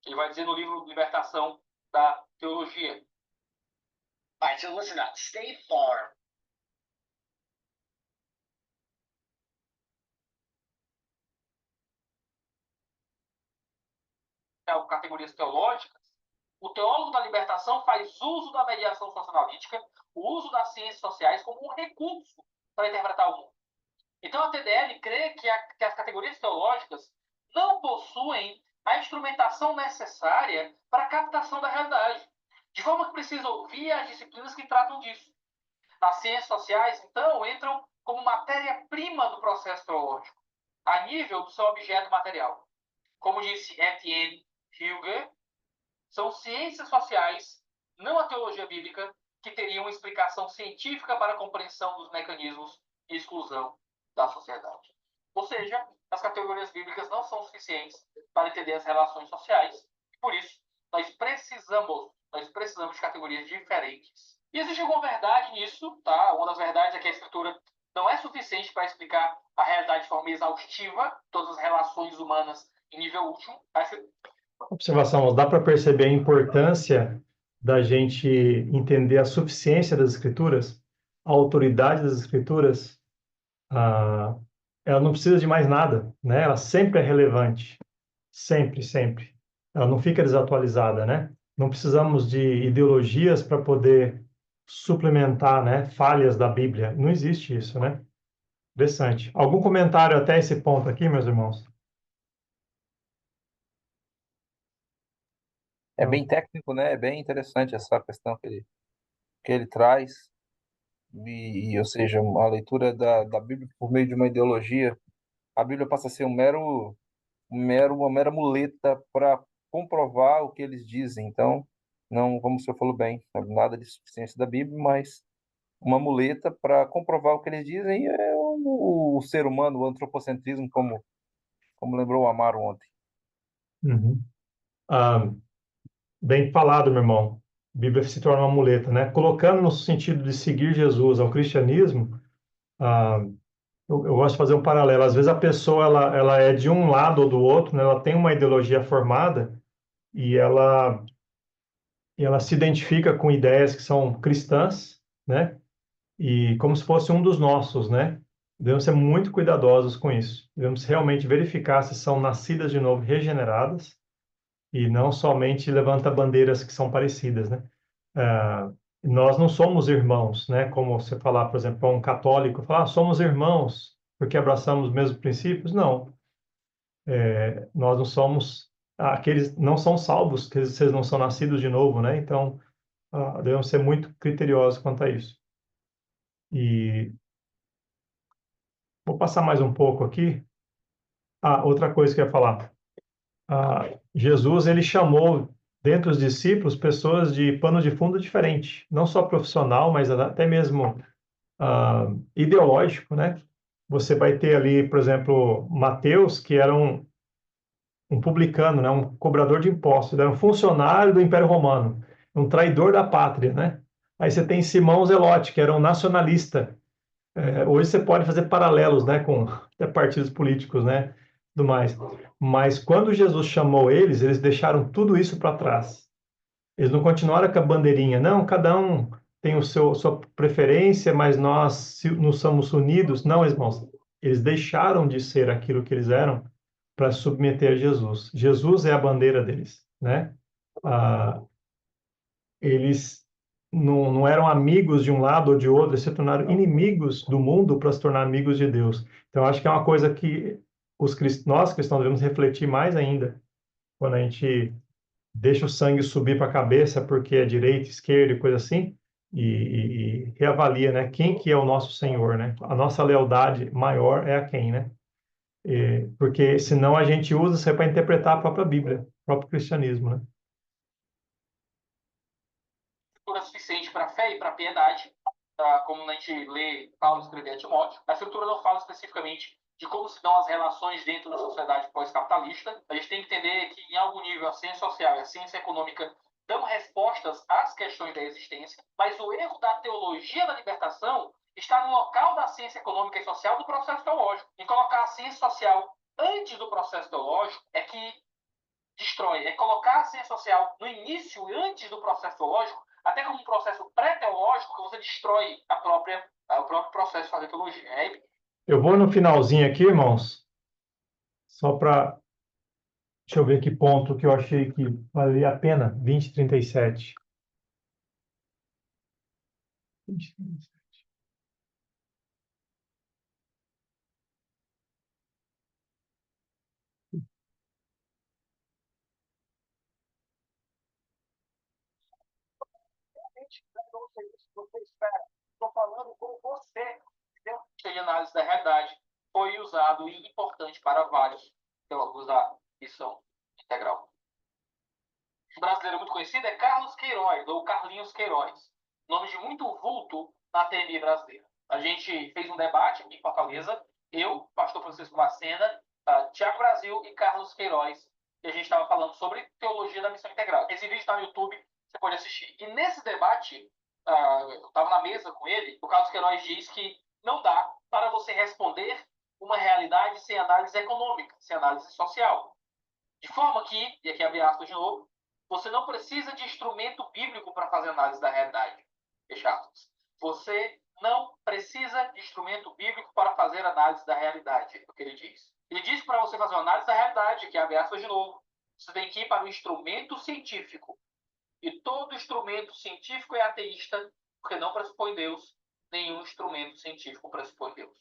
Ele vai dizer no livro Libertação da Teologia. All right, so listen up. State Farm. Categorias teológicas, o teólogo da libertação faz uso da mediação socioanalítica, o uso das ciências sociais como um recurso para interpretar o mundo. Então, a TDL crê que as categorias teológicas não possuem a instrumentação necessária para a captação da realidade, de forma que precisa ouvir as disciplinas que tratam disso. As ciências sociais, então, entram como matéria-prima do processo teológico, a nível do seu objeto material. Como disse Etienne Huger, são ciências sociais, não a teologia bíblica, que teriam explicação científica para a compreensão dos mecanismos de exclusão da sociedade. Ou seja, as categorias bíblicas não são suficientes para entender as relações sociais, e por isso nós precisamos de categorias diferentes. E existe alguma verdade nisso, tá? Uma das verdades é que a Escritura não é suficiente para explicar a realidade de forma exaustiva, todas as relações humanas em nível último. Observação, dá para perceber a importância da gente entender a suficiência das Escrituras, a autoridade das Escrituras. Ela não precisa de mais nada, né? Ela sempre é relevante, sempre, sempre. Ela não fica desatualizada, né? Não precisamos de ideologias para poder suplementar, né, falhas da Bíblia. Não existe isso, né? Interessante. Algum comentário até esse ponto aqui, meus irmãos? É bem técnico, né? É bem interessante essa questão que ele traz. Ou seja, a leitura da Bíblia por meio de uma ideologia, a Bíblia passa a ser uma mera muleta para comprovar o que eles dizem. Então, não, como o senhor falou bem, nada de suficiência da Bíblia, mas uma muleta para comprovar o que eles dizem é o ser humano, o antropocentrismo, como lembrou o Amaro ontem. Uhum. Bem falado, meu irmão. A Bíblia se torna uma muleta, né? Colocando no sentido de seguir Jesus ao cristianismo, eu gosto de fazer um paralelo. Às vezes a pessoa ela é de um lado ou do outro, né? Ela tem uma ideologia formada e ela se identifica com ideias que são cristãs, né? E como se fosse um dos nossos, né? Devemos ser muito cuidadosos com isso. Devemos realmente verificar se são nascidas de novo, regeneradas, e não somente levanta bandeiras que são parecidas, né? Nós não somos irmãos, né? Como você falar, por exemplo, para um católico, falar, somos irmãos porque abraçamos os mesmos princípios. Não, nós não somos, aqueles não são salvos, que vocês não são nascidos de novo, né? Então, devemos ser muito criteriosos quanto a isso. E vou passar mais um pouco aqui. Outra coisa que eu ia falar. Jesus, ele chamou dentre os discípulos pessoas de pano de fundo diferente, não só profissional, mas até mesmo ideológico, né? Você vai ter ali, por exemplo, Mateus, que era um publicano, né? Um cobrador de impostos, era um funcionário do Império Romano, um traidor da pátria, né? Aí você tem Simão Zelote, que era um nacionalista. Hoje você pode fazer paralelos, né, com até partidos políticos, né, do mais. Mas quando Jesus chamou eles deixaram tudo isso para trás. Eles não continuaram com a bandeirinha, não, cada um tem sua preferência, mas nós nos somos unidos. Não, irmãos, eles deixaram de ser aquilo que eles eram para submeter a Jesus. Jesus é a bandeira deles, né? Eles não eram amigos de um lado ou de outro, eles se tornaram inimigos do mundo para se tornar amigos de Deus. Então, acho que é uma coisa que nós cristãos devemos refletir mais ainda quando a gente deixa o sangue subir para a cabeça porque é direita, esquerda e coisa assim, e reavalia, né? Quem que é o nosso Senhor, né? A nossa lealdade maior é a quem, né? Porque senão a gente usa isso para interpretar a própria Bíblia, o próprio cristianismo, né? Estrutura suficiente para a fé e para a piedade, como a gente lê Paulo escrever a Timóteo. A escritura não fala especificamente de como se dão as relações dentro da sociedade pós-capitalista. A gente tem que entender que, em algum nível, a ciência social e a ciência econômica dão respostas às questões da existência, mas o erro da teologia da libertação está no local da ciência econômica e social do processo teológico. Em colocar a ciência social antes do processo teológico é que destrói. É colocar a ciência social no início, antes do processo teológico, até como um processo pré-teológico, que você destrói o próprio processo de fazer teologia. Eu vou no finalzinho aqui, irmãos, só para... Deixa eu ver que ponto que eu achei que valia a pena. 20:37. 20:37. Você espera. Estou falando com você. De análise da realidade foi usado e importante para vários teólogos da missão integral. Um brasileiro muito conhecido é Carlos Queiroz, ou Carlinhos Queiroz. Nome de muito vulto na TMI brasileira. A gente fez um debate aqui em Fortaleza, eu, pastor Francisco Macena, Tiago Brasil e Carlos Queiroz, e a gente estava falando sobre teologia da missão integral. Esse vídeo está no YouTube, você pode assistir. E nesse debate, eu estava na mesa com ele, o Carlos Queiroz diz que não dá para você responder uma realidade sem análise econômica, sem análise social. De forma que, e aqui abre aspas de novo, você não precisa de instrumento bíblico para fazer análise da realidade. Fecha aspas. Você não precisa de instrumento bíblico para fazer análise da realidade, é o que ele diz. Ele diz que para você fazer uma análise da realidade, que abre aspas de novo, você tem que ir para o instrumento científico. E todo instrumento científico é ateísta, porque não pressupõe Deus. Nenhum instrumento científico pressupõe Deus.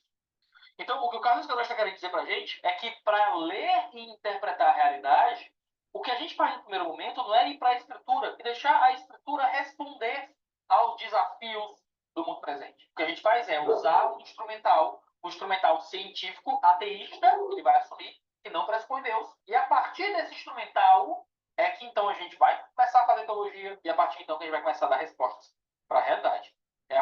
Então, o que o Carlos Queiroz está querendo dizer para a gente é que, para ler e interpretar a realidade, o que a gente faz no primeiro momento não é ir para a Escritura e deixar a Escritura responder aos desafios do mundo presente. O que a gente faz é usar um instrumental científico, ateísta, ele vai assumir, que não pressupõe Deus. E a partir desse instrumental é que então a gente vai começar a fazer teologia e a partir então que a gente vai começar a dar respostas para a realidade. É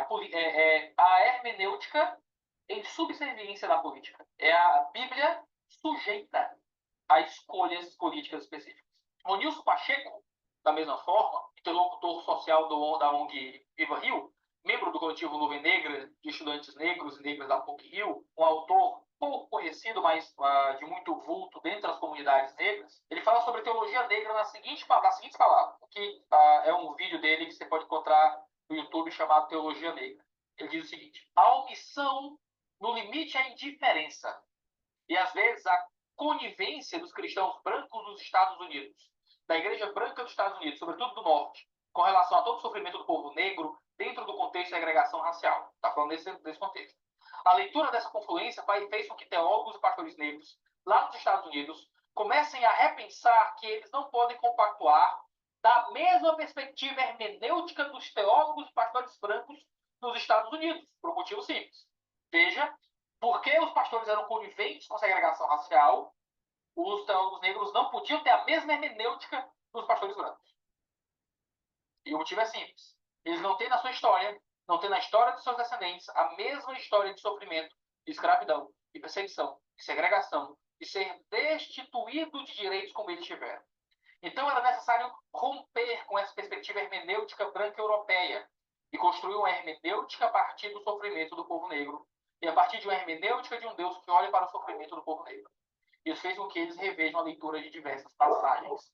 a hermenêutica em subserviência da política. É a Bíblia sujeita a escolhas políticas específicas. O Nilson Pacheco, da mesma forma, interlocutor social da ONG Viva Rio, membro do coletivo Nuvem Negra, de estudantes negros e negras da PUC-Rio, um autor pouco conhecido, mas de muito vulto dentro das comunidades negras, ele fala sobre teologia negra nas seguintes palavras, que é um vídeo dele que você pode encontrar no YouTube chamado Teologia Negra. Ele diz o seguinte: a omissão no limite à indiferença e, às vezes, a conivência dos cristãos brancos dos Estados Unidos, da Igreja Branca dos Estados Unidos, sobretudo do Norte, com relação a todo o sofrimento do povo negro dentro do contexto da segregação racial. Está falando desse contexto. A leitura dessa confluência fez com que teólogos e pastores negros lá nos Estados Unidos comecem a repensar que eles não podem compactuar da mesma perspectiva hermenêutica dos teólogos e pastores brancos nos Estados Unidos, por um motivo simples. Veja, porque os pastores eram coniventes com a segregação racial, os teólogos negros não podiam ter a mesma hermenêutica dos pastores brancos. E o motivo é simples. Eles não têm na sua história, não têm na história dos seus descendentes, a mesma história de sofrimento, de escravidão, de perseguição, de segregação, de ser destituído de direitos como eles tiveram. Então era necessário romper com essa perspectiva hermenêutica branca europeia e construir uma hermenêutica a partir do sofrimento do povo negro e a partir de uma hermenêutica de um Deus que olha para o sofrimento do povo negro. Isso fez com que eles revejam a leitura de diversas passagens,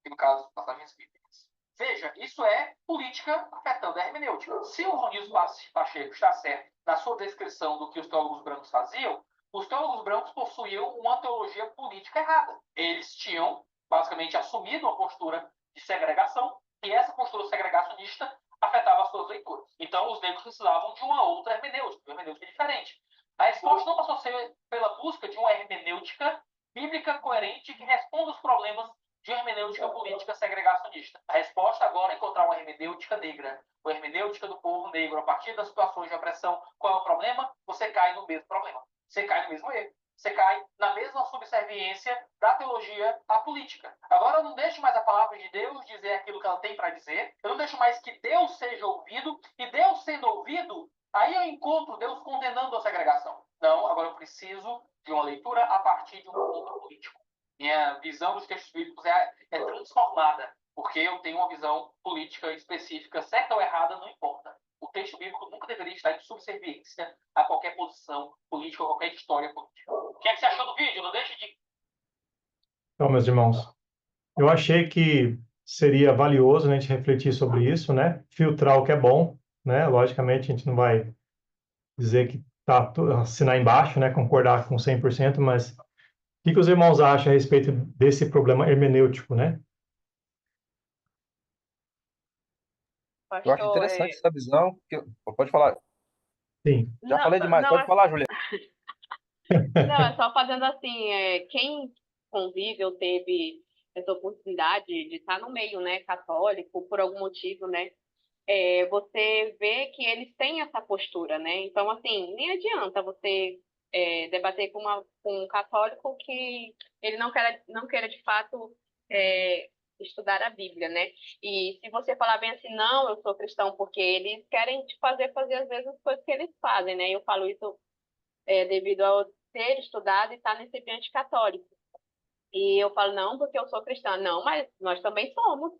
e no caso, passagens bíblicas. Veja, isso é política afetando a hermenêutica. Se o Ronísio Pacheco está certo na sua descrição do que os teólogos brancos faziam, os teólogos brancos possuíam uma teologia política errada. Eles tinham, basicamente, assumido uma postura de segregação, e essa postura segregacionista afetava as suas leituras. Então, os negros precisavam de uma outra hermenêutica diferente. A resposta não passou a ser pela busca de uma hermenêutica bíblica coerente que responda aos problemas de hermenêutica política segregacionista. A resposta agora é encontrar uma hermenêutica negra, uma hermenêutica do povo negro. A partir das situações de opressão, qual é o problema? Você cai no mesmo problema. Você cai no mesmo erro. Você cai na mesma subserviência da teologia à política. Agora eu não deixo mais a palavra de Deus dizer aquilo que ela tem para dizer. Eu não deixo mais que Deus seja ouvido. E Deus sendo ouvido, aí eu encontro Deus condenando a segregação. Não, agora eu preciso de uma leitura a partir de um ponto político. Minha visão dos textos bíblicos é transformada, porque eu tenho uma visão política específica, certa ou errada, não importa. O texto bíblico nunca deveria estar em subserviência a qualquer posição política, a qualquer história política. O que é que você achou do vídeo? Não deixe de... Então, meus irmãos, eu achei que seria valioso, né, a gente refletir sobre isso, né? Filtrar o que é bom, né? Logicamente, a gente não vai dizer que tá assinar embaixo, né, concordar com 100%, mas o que os irmãos acham a respeito desse problema hermenêutico, né? Eu acho Pastor, interessante essa visão. Pode falar. Sim. Já não, falei demais. não, Pode falar, Juliana. não, é só fazendo assim, quem convive ou teve essa oportunidade de estar no meio, né, católico, por algum motivo, né, você vê que eles têm essa postura, né? Então, assim, nem adianta você debater com um católico que ele não queira de fato estudar a Bíblia, né? E se você falar bem assim, não, eu sou cristão, porque eles querem te fazer às vezes as coisas que eles fazem, né? Eu falo isso devido ao ter estudado e estar nesse ambiente católico. E eu falo, não, porque eu sou cristã. Não, mas nós também somos.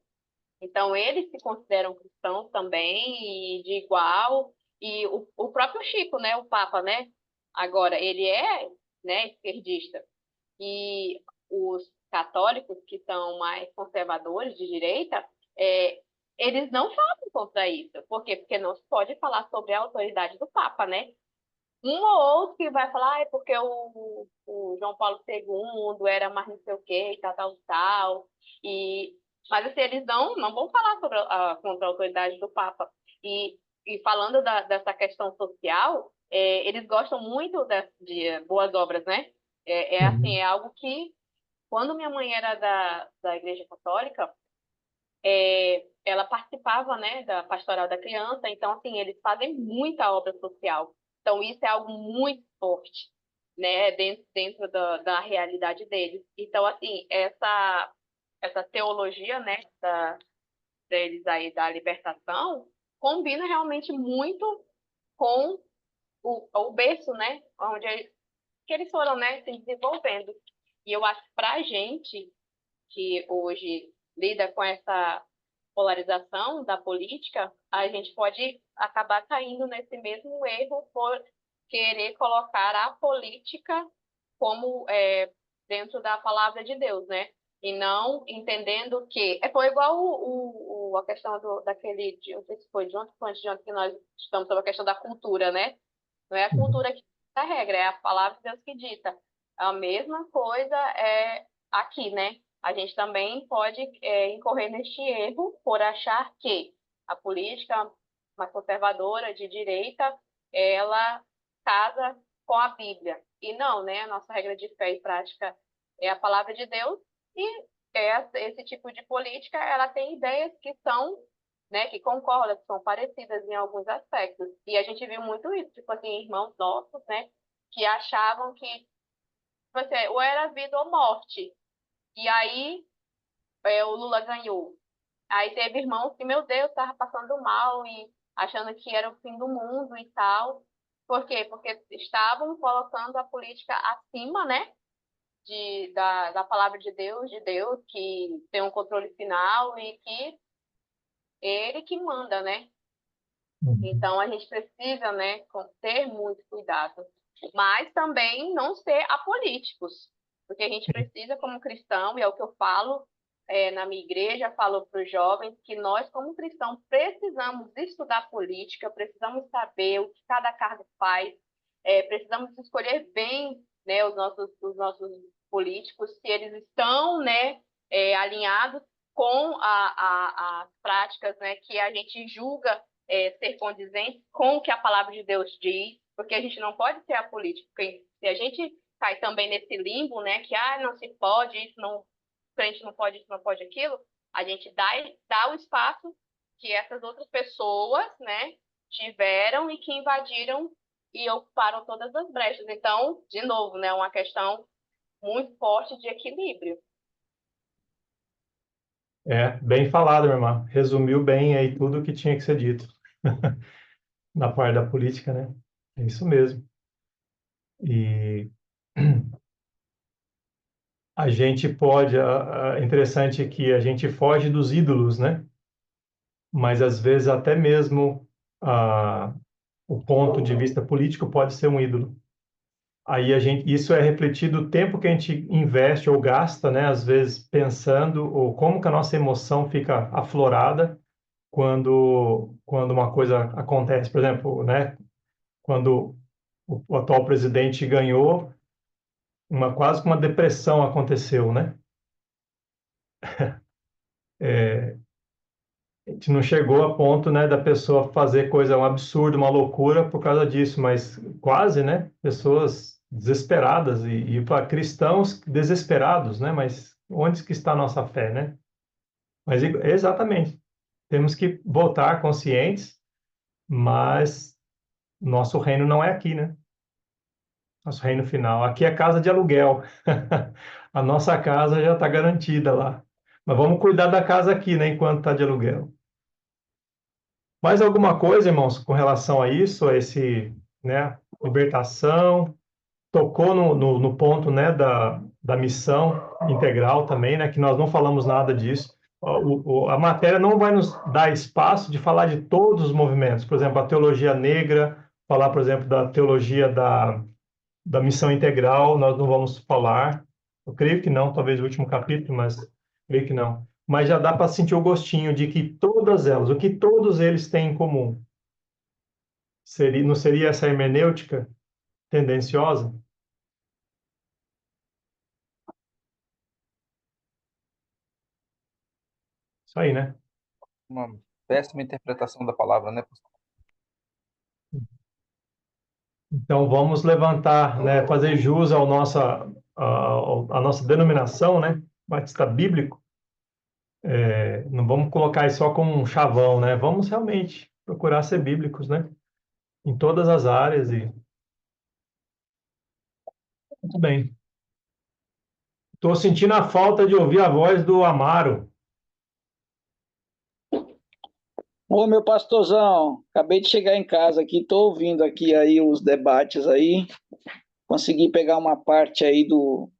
Então, eles se consideram cristãos também, e de igual. E o próprio Chico, né, o Papa, né, agora, ele é, né, esquerdista. E os católicos, que são mais conservadores, de direita, eles não falam contra isso. Por quê? Porque não se pode falar sobre a autoridade do Papa, né? Um ou outro que vai falar, é porque o João Paulo II era mais não sei o quê, tal, tal, tal. Mas assim, eles não vão falar sobre contra a autoridade do Papa. E falando dessa questão social, eles gostam muito de boas obras, né? Assim, Uhum. é algo que, quando minha mãe era da Igreja Católica, ela participava, né, da pastoral da criança, então, assim, eles fazem muita obra social. Então, isso é algo muito forte, né, dentro da realidade deles. Então, assim, essa teologia, né, deles aí da libertação, combina realmente muito com o berço, né, que eles foram, né, se desenvolvendo. E eu acho que para a gente que hoje lida com essa polarização da política, a gente pode acabar caindo nesse mesmo erro por querer colocar a política como dentro da palavra de Deus, né? E não entendendo que... Foi igual a questão daquele... Não sei se foi de ontem, foi antes de ontem que nós estamos sobre a questão da cultura, né? Não é a Uhum. cultura que dita a regra, é a palavra de Deus que dita. A mesma coisa é aqui, né? A gente também pode incorrer neste erro por achar que a política mais conservadora, de direita, ela casa com a Bíblia. E não, né? A nossa regra de fé e prática é a palavra de Deus, e esse tipo de política, ela tem ideias que são, né, que concordam, que são parecidas em alguns aspectos. E a gente viu muito isso, tipo assim, irmãos nossos, né, que achavam que você, ou era vida ou morte. E aí o Lula ganhou. Aí teve irmãos que, meu Deus, estava passando mal e achando que era o fim do mundo e tal. Por quê? Porque estavam colocando a política acima, né, da palavra de Deus, que tem um controle final e que ele que manda, né? Uhum. Então a gente precisa, né, ter muito cuidado, mas também não ser apolíticos, porque a gente precisa, como cristão, e é o que eu falo na minha igreja, falo para os jovens, que nós, como cristãos, precisamos estudar política, precisamos saber o que cada cargo faz, precisamos escolher bem, né, os nossos políticos, se eles estão, né, alinhados com as práticas, né, que a gente julga ser condizentes com o que a palavra de Deus diz, porque a gente não pode ser apolítico. Porque se a gente cai também nesse limbo, né, que não se pode isso, não, crente não pode isso, não pode aquilo, a gente dá o espaço que essas outras pessoas, né, tiveram e que invadiram e ocuparam todas as brechas. Então, de novo, né, uma questão muito forte de equilíbrio. Bem falado, minha irmã. Resumiu bem aí tudo o que tinha que ser dito na parte da política, né? É isso mesmo. E a gente pode, interessante que a gente foge dos ídolos, né? Mas às vezes até mesmo o ponto de vista político pode ser um ídolo. Aí isso é refletido o tempo que a gente investe ou gasta, né? Às vezes pensando ou como que a nossa emoção fica aflorada quando uma coisa acontece. Por exemplo, né? Quando o atual presidente ganhou, quase que uma depressão aconteceu, né? A gente não chegou a ponto, né, da pessoa fazer um absurdo, uma loucura por causa disso, mas quase, né? Pessoas desesperadas e para cristãos desesperados, né? Mas onde que está a nossa fé, né? Mas exatamente, temos que voltar conscientes, mas nosso reino não é aqui, né? Nosso reino final. Aqui é casa de aluguel. A nossa casa já está garantida lá. Mas vamos cuidar da casa aqui, né, enquanto está de aluguel. Mais alguma coisa, irmãos, com relação a isso, a né, libertação? Tocou no ponto, né, da missão integral também, né, que nós não falamos nada disso. A matéria não vai nos dar espaço de falar de todos os movimentos. Por exemplo, a teologia negra, falar, por exemplo, da teologia da missão integral, nós não vamos falar. Eu creio que não, talvez o último capítulo, mas creio que não. Mas já dá para sentir o gostinho de que todas elas, o que todos eles têm em comum, não seria essa hermenêutica tendenciosa? Isso aí, né? Uma péssima interpretação da palavra, né, pastor? Então vamos levantar, né, fazer jus à nossa denominação, né, Batista Bíblico. Não vamos colocar isso só como um chavão, né? Vamos realmente procurar ser bíblicos, né? Em todas as áreas e muito bem. Estou sentindo a falta de ouvir a voz do Amaro. Ô, meu pastorzão, acabei de chegar em casa aqui, tô ouvindo aqui aí os debates aí, consegui pegar uma parte aí do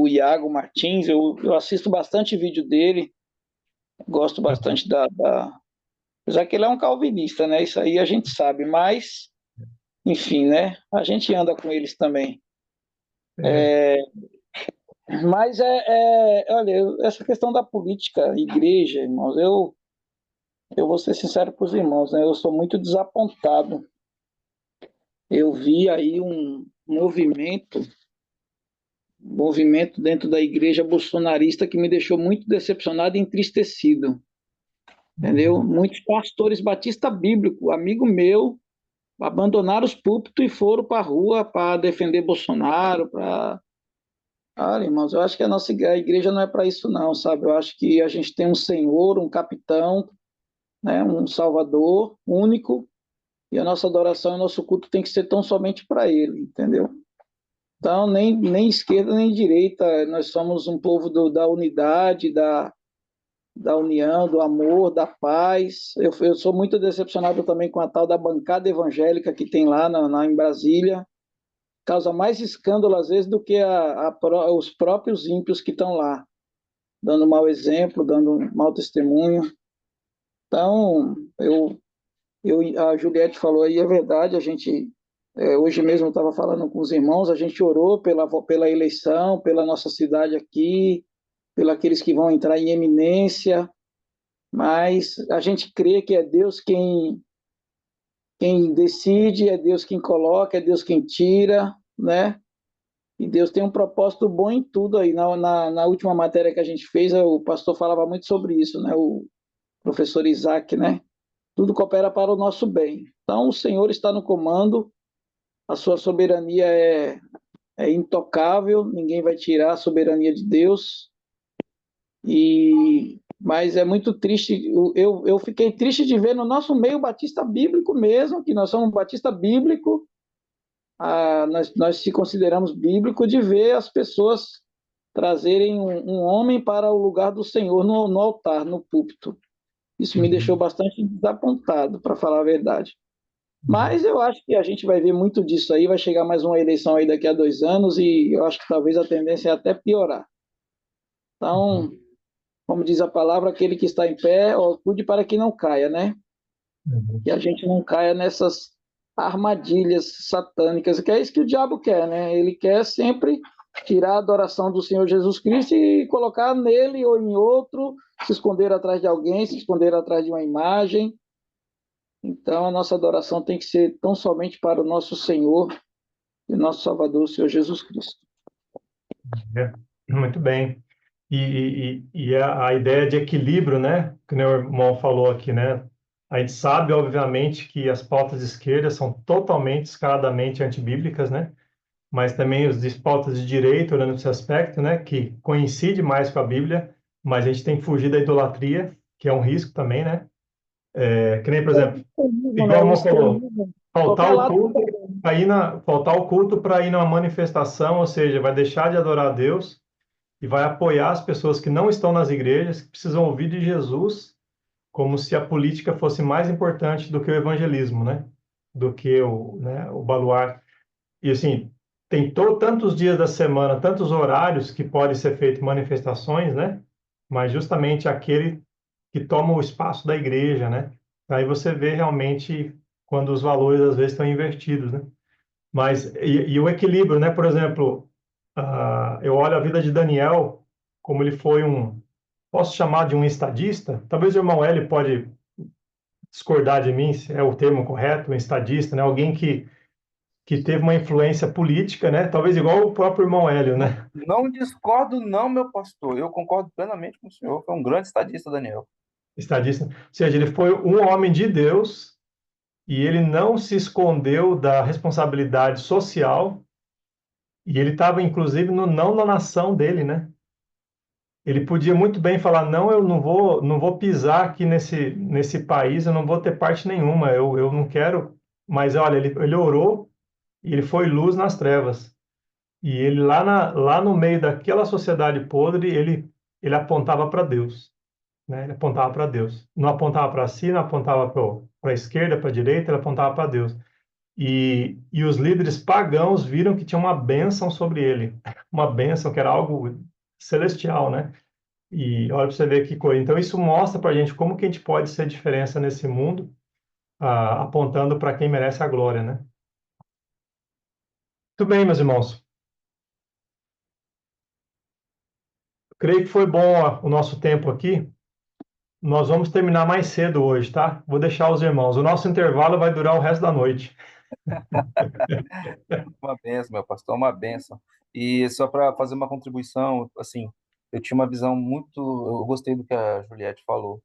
Iago Martins, eu assisto bastante vídeo dele, gosto bastante apesar que ele é um calvinista, né, isso aí a gente sabe, mas, enfim, né, a gente anda com eles também. Mas olha, essa questão da política, igreja, irmãos, eu vou ser sincero para os irmãos, né? Eu sou muito desapontado. Eu vi aí um movimento dentro da igreja bolsonarista que me deixou muito decepcionado e entristecido. Entendeu? Muitos pastores batista bíblico, amigo meu, abandonaram os púlpitos e foram para a rua para defender Bolsonaro, Olha, irmãos, eu acho que a igreja não é para isso não, sabe? Eu acho que a gente tem um Senhor, um capitão, né, um Salvador único, e a nossa adoração e o nosso culto tem que ser tão somente para Ele, entendeu? Então, nem esquerda nem direita, nós somos um povo da unidade, da união, do amor, da paz. Eu sou muito decepcionado também com a tal da bancada evangélica que tem lá em Brasília, causa mais escândalo às vezes do que os próprios ímpios que estão lá, dando mau exemplo, dando mau testemunho. Então, a Juliette falou aí, é verdade, a gente, hoje mesmo eu estava falando com os irmãos, a gente orou pela eleição, pela nossa cidade aqui, pelos aqueles que vão entrar em eminência, mas a gente crê que é Deus quem decide, é Deus quem coloca, é Deus quem tira, né? E Deus tem um propósito bom em tudo aí. Na última matéria que a gente fez, o pastor falava muito sobre isso, né? O professor Isaac, né? Tudo coopera para o nosso bem. Então, o Senhor está no comando, a sua soberania é intocável, ninguém vai tirar a soberania de Deus. Mas é muito triste, eu fiquei triste de ver no nosso meio batista bíblico mesmo, que nós somos batista bíblico, nós se consideramos bíblico, de ver as pessoas trazerem um homem para o lugar do Senhor no altar, no púlpito. Isso me deixou bastante desapontado, para falar a verdade. Mas eu acho que a gente vai ver muito disso aí, vai chegar mais uma eleição aí daqui a 2 anos e eu acho que talvez a tendência é até piorar. Então, como diz a palavra, aquele que está em pé, ó, cuide para que não caia, né? Que a gente não caia nessas armadilhas satânicas, que é isso que o diabo quer, né? Ele quer sempre tirar a adoração do Senhor Jesus Cristo e colocar nele ou em outro, se esconder atrás de alguém, se esconder atrás de uma imagem. Então, a nossa adoração tem que ser tão somente para o nosso Senhor e nosso Salvador, o Senhor Jesus Cristo. Muito bem. E a ideia de equilíbrio, né? Que nem o irmão falou aqui, né? A gente sabe, obviamente, que as pautas de esquerda são totalmente, descaradamente antibíblicas, né? Mas também os de pautas de direita, olhando esse aspecto, né? Que coincide mais com a Bíblia, mas a gente tem que fugir da idolatria, que é um risco também, né? Que nem, por exemplo, igual o irmão falou, faltar Qualquer o lado. culto faltar o culto para ir numa manifestação, ou seja, vai deixar de adorar a Deus e vai apoiar as pessoas que não estão nas igrejas, que precisam ouvir de Jesus, como se a política fosse mais importante do que o evangelismo, né? Do que o baluarte. E assim, tem tantos dias da semana, tantos horários que podem ser feitas manifestações, né? Mas justamente aquele que toma o espaço da igreja, né? Aí você vê realmente quando os valores às vezes estão invertidos, né? Mas e o equilíbrio, né? Por exemplo, eu olho a vida de Daniel como ele foi posso chamar de um estadista? Talvez o irmão Eli pode discordar de mim, se é o termo correto, um estadista, né? Alguém que teve uma influência política, né? Talvez igual o próprio irmão Hélio, né? Não discordo, não, meu pastor. Eu concordo plenamente com o senhor. Foi um grande estadista, Daniel. Estadista. Ou seja, ele foi um homem de Deus e ele não se escondeu da responsabilidade social e ele estava, inclusive, no não na nação dele, né? Ele podia muito bem falar, não, eu não vou pisar aqui nesse país, eu não vou ter parte nenhuma, eu não quero. Mas, olha, ele orou e ele foi luz nas trevas. E ele lá no meio daquela sociedade podre, ele apontava para Deus, né? Ele apontava para Deus. Não apontava para si, não apontava para a esquerda, para a direita, ele apontava para Deus. E os líderes pagãos viram que tinha uma bênção sobre ele, uma bênção que era algo celestial, né? E olha para você ver que coisa. Então isso mostra para a gente como que a gente pode ser diferença nesse mundo, apontando para quem merece a glória, né? Muito bem, meus irmãos. Creio que foi bom o nosso tempo aqui. Nós vamos terminar mais cedo hoje, tá? Vou deixar os irmãos. O nosso intervalo vai durar o resto da noite. Uma benção, meu pastor, uma benção. E só para fazer uma contribuição, assim, eu tinha uma visão muito. Eu gostei do que a Juliette falou,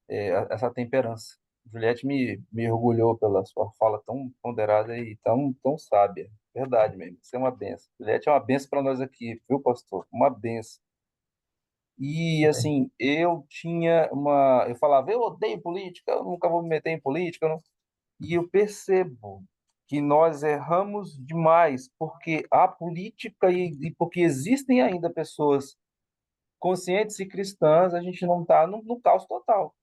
essa temperança. Juliette me orgulhou pela sua fala tão ponderada e tão sábia. Verdade mesmo, isso é uma benção. Juliette é uma benção para nós aqui, viu, pastor? Uma benção. E assim, eu tinha uma. Eu falava, eu odeio política, eu nunca vou me meter em política. E eu percebo que nós erramos demais, porque a política e porque existem ainda pessoas conscientes e cristãs, a gente não está no caos total.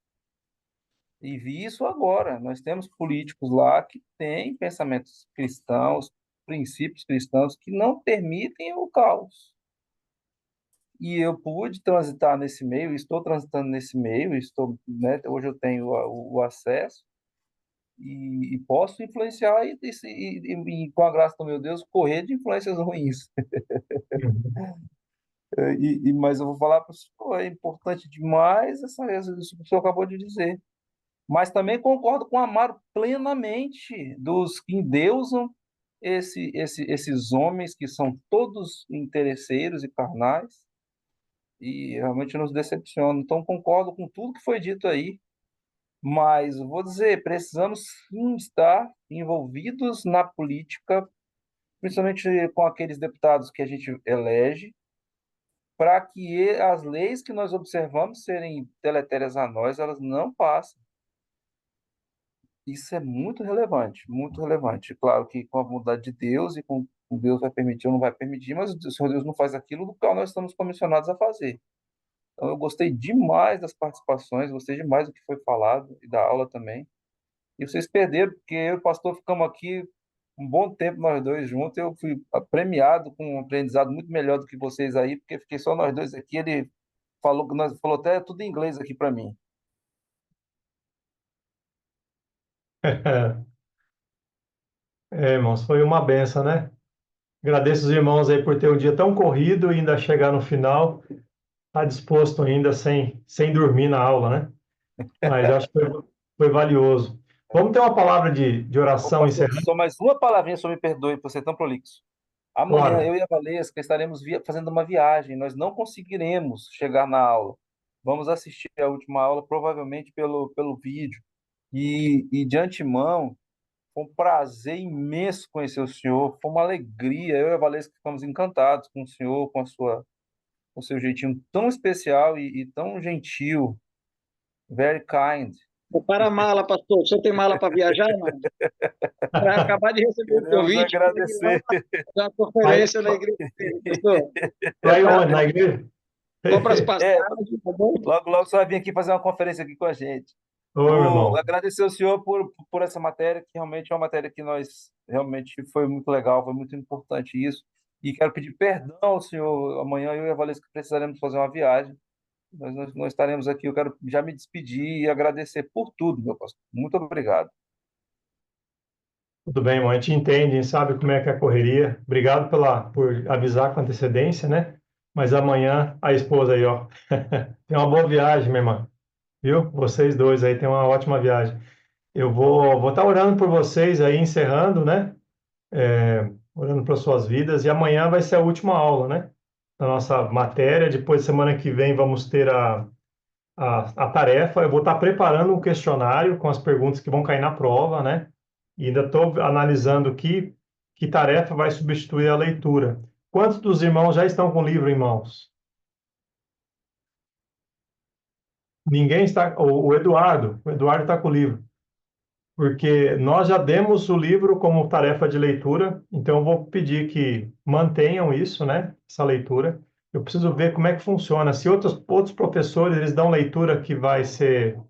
E vi isso agora. Nós temos políticos lá que têm pensamentos cristãos, princípios cristãos que não permitem o caos. E eu pude transitar nesse meio, estou transitando nesse meio, estou, né, hoje eu tenho o acesso e posso influenciar com a graça do meu Deus, correr de influências ruins. Mas eu vou falar para o senhor, é importante demais isso que o senhor acabou de dizer. Mas também concordo com o Amaro plenamente dos que endeusam esses homens que são todos interesseiros e carnais e realmente nos decepcionam. Então, concordo com tudo que foi dito aí, mas vou dizer, precisamos sim estar envolvidos na política, principalmente com aqueles deputados que a gente elege, para que as leis que nós observamos serem deletérias a nós, elas não passem. Isso é muito relevante, muito relevante. Claro que com a vontade de Deus e com Deus vai permitir ou não vai permitir, mas o Senhor Deus não faz aquilo do qual nós estamos comissionados a fazer. Então, eu gostei demais das participações, gostei demais do que foi falado e da aula também. E vocês perderam, porque eu e o pastor ficamos aqui um bom tempo, nós dois juntos. Eu fui premiado com um aprendizado muito melhor do que vocês aí, porque fiquei só nós dois aqui. Ele falou até tudo em inglês aqui para mim. Irmãos, foi uma benção, né? Agradeço os irmãos aí por ter um dia tão corrido e ainda chegar no final, tá disposto ainda sem dormir na aula, né? Mas acho que foi valioso. Vamos ter uma palavra de Ô, oração pastor, encerrando? só mais uma palavrinha, só me perdoe por ser tão prolixo. Amanhã Claro. eu e a Valesca estaremos fazendo uma viagem. Nós não conseguiremos chegar na aula. Vamos assistir a última aula, provavelmente pelo vídeo. E de antemão, foi um prazer imenso conhecer o senhor. Foi uma alegria. Eu e a Valesca ficamos encantados com o senhor, com o seu jeitinho tão especial e tão gentil. Very kind. Prepara a mala, pastor. O senhor tem mala para viajar, não? Para acabar de receber o Queremos convite para ir lá agradecer. fazer uma Vai, conferência na igreja dele, pastor. vai Prepara, onde? Na igreja? compra as É, passagens, tá bom? logo você vai vir aqui fazer uma conferência aqui com a gente. Ô, meu Vou irmão. agradecer ao senhor por essa matéria, que realmente é uma matéria que nós realmente foi muito legal, foi muito importante isso. E quero pedir perdão ao senhor. Amanhã eu e a Valesca precisaremos fazer uma viagem. Nós não estaremos aqui. Eu quero já me despedir e agradecer por tudo, meu pastor. Muito obrigado. Tudo bem, irmão. A gente entende, a gente sabe como é que é a correria. Obrigado por avisar com antecedência, né? Mas amanhã a esposa aí, ó. Tem uma boa viagem, minha irmã. Viu? Vocês dois aí tem uma ótima viagem. Eu vou estar orando por vocês aí, encerrando, né? Orando para suas vidas. E amanhã vai ser a última aula, né? Da nossa matéria. Depois, semana que vem, vamos ter a tarefa. Eu vou estar preparando um questionário com as perguntas que vão cair na prova, né? E ainda estou analisando que tarefa vai substituir a leitura. Quantos dos irmãos já estão com o livro em mãos? Ninguém está. O Eduardo está com o livro, porque nós já demos o livro como tarefa de leitura, então eu vou pedir que mantenham isso, né? Essa leitura. Eu preciso ver como é que funciona. Se outros professores eles dão leitura que vai ser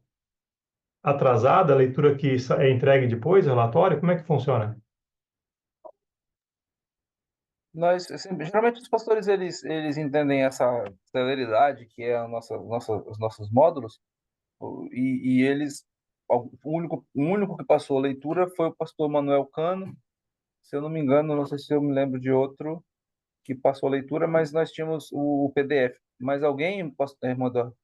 atrasada, a leitura que é entregue depois, relatório, como é que funciona? Geralmente os pastores eles entendem essa celeridade que é os nossos módulos e eles o único que passou a leitura foi o pastor Manuel Cano. Se eu não me engano, não sei se eu me lembro de outro que passou a leitura, mas nós tínhamos o PDF. Mas alguém, pastor, irmão Eduardo?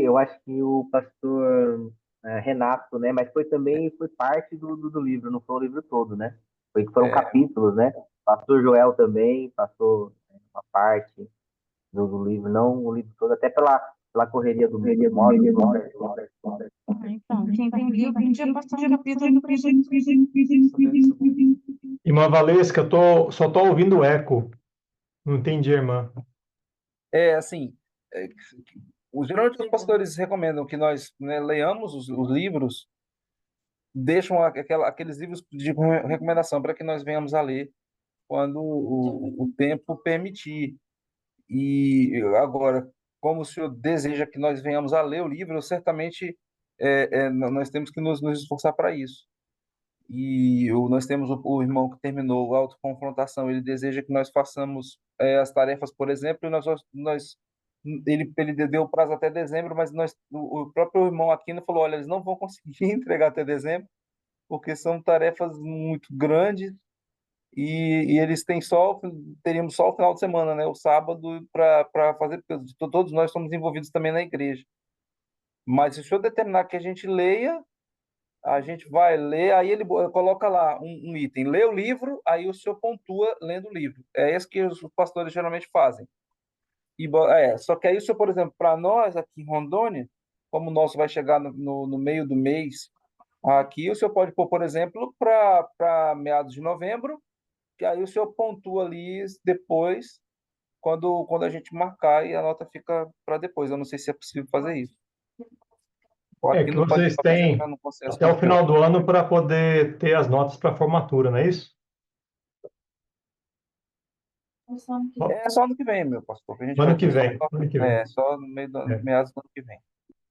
Eu acho que o pastor Renato, né? Mas foi parte do livro, não foi o livro todo, né? Foram É, capítulos, né? Pastor Joel também passou uma parte do livro, não o livro todo, até pela correria do módulo. Então, quem tem livro podia passar um capítulo para gente. Irmã Valesca, só estou ouvindo eco. Não entendi, irmã. assim, é, geralmente os pastores recomendam que nós, né, leiamos os livros, deixam aqueles livros de recomendação para que nós venhamos a ler quando o tempo permitir. E agora, como o senhor deseja que nós venhamos a ler o livro, certamente nós temos que nos esforçar para isso. E nós temos o irmão que terminou a autoconfrontação, ele deseja que nós façamos as tarefas, por exemplo, e ele deu o prazo até dezembro, mas o próprio irmão Aquino falou, olha, eles não vão conseguir entregar até dezembro, porque são tarefas muito grandes e eles teríamos só o final de semana, né, o sábado, para fazer, porque todos nós somos envolvidos também na igreja. Mas se o senhor determinar que a gente leia, A gente vai ler, aí ele coloca lá um item, lê o livro, aí o senhor pontua lendo o livro. É isso que os pastores geralmente fazem. Só que aí o senhor, por exemplo, para nós aqui em Rondônia, como o nosso vai chegar no meio do mês, aqui o senhor pode pôr, por exemplo, para meados de novembro, que aí o senhor pontua ali depois, quando a gente marcar, e a nota fica para depois. Eu não sei se é possível fazer isso. É Aqui que não pode vocês estar fazendo, têm mas não consigo até o pontuar. final do ano para poder ter as notas para formatura, não é isso? Bom, É só ano que vem, meu pastor, que a gente ano vai que ter só, vem, ano que vem. só no meio do É, meados do ano que vem.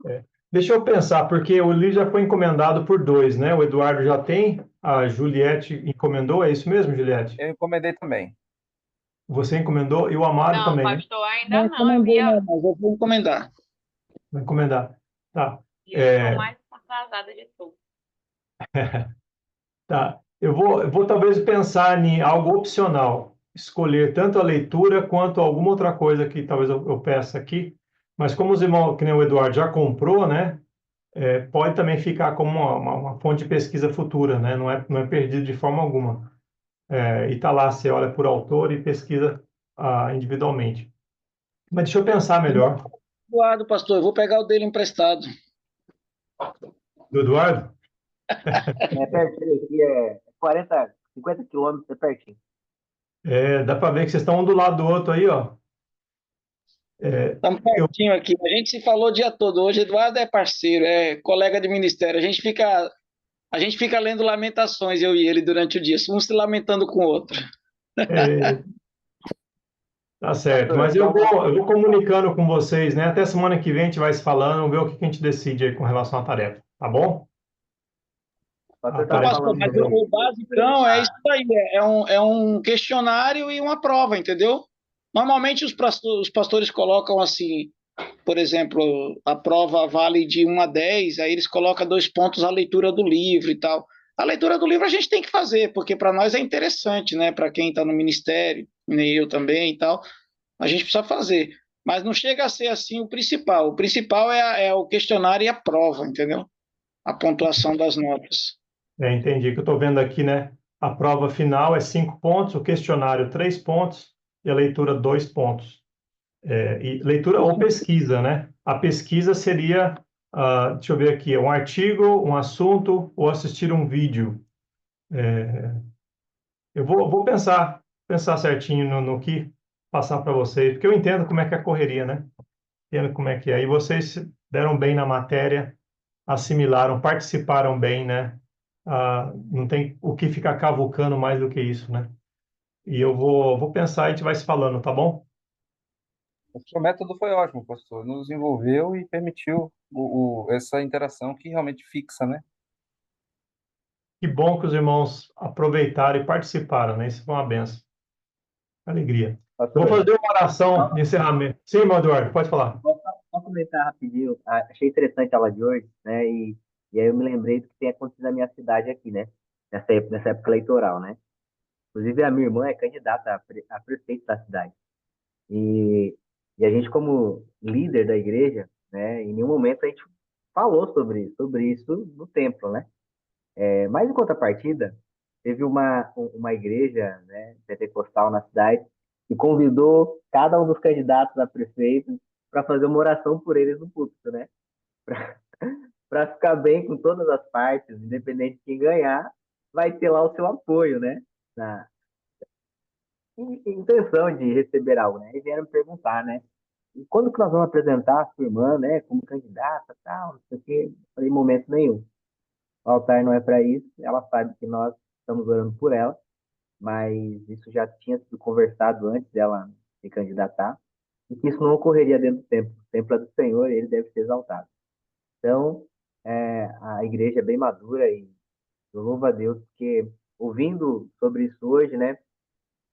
é. Deixa eu pensar, porque o livro já foi encomendado por dois, né? O Eduardo já tem, a Juliette encomendou, é isso mesmo, Juliette? Eu encomendei também. Você encomendou e o Amaro Não, também, né? pastor, ainda Não não. encomendei, não, mas eu vou encomendar. Vai encomendar. Tá. E eu sou mais atrasada de tudo. Tá. Eu vou talvez pensar em algo opcional, escolher tanto a leitura quanto alguma outra coisa que talvez eu peça aqui. Mas como os irmãos, que nem o Eduardo já comprou, né? Pode também ficar como uma fonte de pesquisa futura, né? Não é perdido de forma alguma. E tá lá, você olha por autor e pesquisa individualmente. Mas deixa eu pensar melhor. Eduardo, pastor, eu vou pegar o dele emprestado. Do Eduardo? É pertinho aqui, é 40, 50 quilômetros, é pertinho. Dá para ver que vocês estão um do lado do outro aí, ó. Estamos Eu, pertinho aqui. A gente se falou o dia todo. Hoje, Eduardo é parceiro, é colega de ministério. A gente fica lendo lamentações, eu e ele, durante o dia, um se lamentando com o outro. é, Tá certo, Pastor, mas eu vou comunicando com vocês, né? Até semana que vem a gente vai se falando, vamos ver o que a gente decide aí com relação à tarefa, tá bom? o pastor A Ô, estava tarefa pastor, falando mas sobre o basicão é isso aí, é um questionário e uma prova, entendeu? Normalmente os pastores colocam assim, por exemplo, a prova vale de 1 a 10, aí eles colocam 2 pontos a leitura do livro e tal. A leitura do livro a gente tem que fazer, porque para nós é interessante, né? Para quem está no ministério, nem eu também e tal, a gente precisa fazer. Mas não chega a ser assim o principal. O principal é o questionário e a prova, entendeu? A pontuação das notas. entendi que eu estou vendo aqui, né? A prova final é 5 pontos, o questionário 3 pontos e a leitura 2 pontos. E leitura ou pesquisa, né? A pesquisa seria, deixa eu ver aqui, um artigo, um assunto ou assistir um vídeo. Eu vou pensar certinho no que passar para vocês, porque eu entendo como é que é a correria, né? Entendo como é que é. E vocês se deram bem na matéria, assimilaram, participaram bem, né? Não tem o que ficar cavucando mais do que isso, né? E eu vou pensar e a gente vai se falando, tá bom? O seu método foi ótimo, pastor. Nos envolveu e permitiu essa interação que realmente fixa, né? Que bom que os irmãos aproveitaram e participaram, né? Isso foi uma benção. Alegria. Eu vou pastor. fazer uma oração de encerramento. Sim, irmão Eduardo, pode falar. Só comentar rapidinho. Achei interessante a aula de hoje, né? E aí eu me lembrei do que tem acontecido na minha cidade aqui, né? Nessa época eleitoral, né? Inclusive, a minha irmã é candidata a prefeito da cidade. E, e a gente, como líder da igreja, né? Em nenhum momento a gente falou sobre isso no templo, né? Mas em contrapartida, teve uma igreja, né, pentecostal na cidade que convidou cada um dos candidatos a prefeito para fazer uma oração por eles no púlpito, né? Para ficar bem com todas as partes, independente de quem ganhar, vai ter lá o seu apoio, né? Na intenção de receber algo, né? E vieram me perguntar, né? E quando que nós vamos apresentar a sua irmã, né, como candidata, tal, não sei o quê? Não falei, em momento nenhum. O altar não é para isso, ela sabe que nós estamos orando por ela, mas isso já tinha sido conversado antes dela se candidatar, e que isso não ocorreria dentro do templo. O templo é do Senhor e ele deve ser exaltado. Então, a igreja é bem madura e eu louvo a Deus, porque ouvindo sobre isso hoje, né,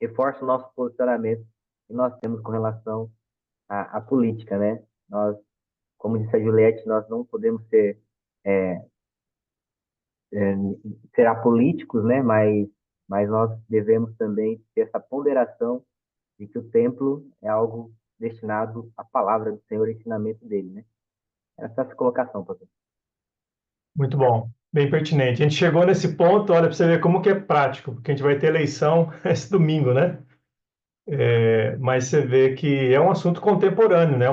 reforça o nosso posicionamento que nós temos com relação à política, né? Nós, como disse a Juliette, nós não podemos é, é, ser apolíticos, né? Mas nós devemos também ter essa ponderação de que o templo é algo destinado à palavra do Senhor e ensinamento dele, né? Essa é essa colocação, pastor. Muito bom. bem pertinente. A gente chegou nesse ponto, olha, para você ver como que é prático, porque a gente vai ter eleição esse domingo, né? Mas você vê que é um assunto contemporâneo, né?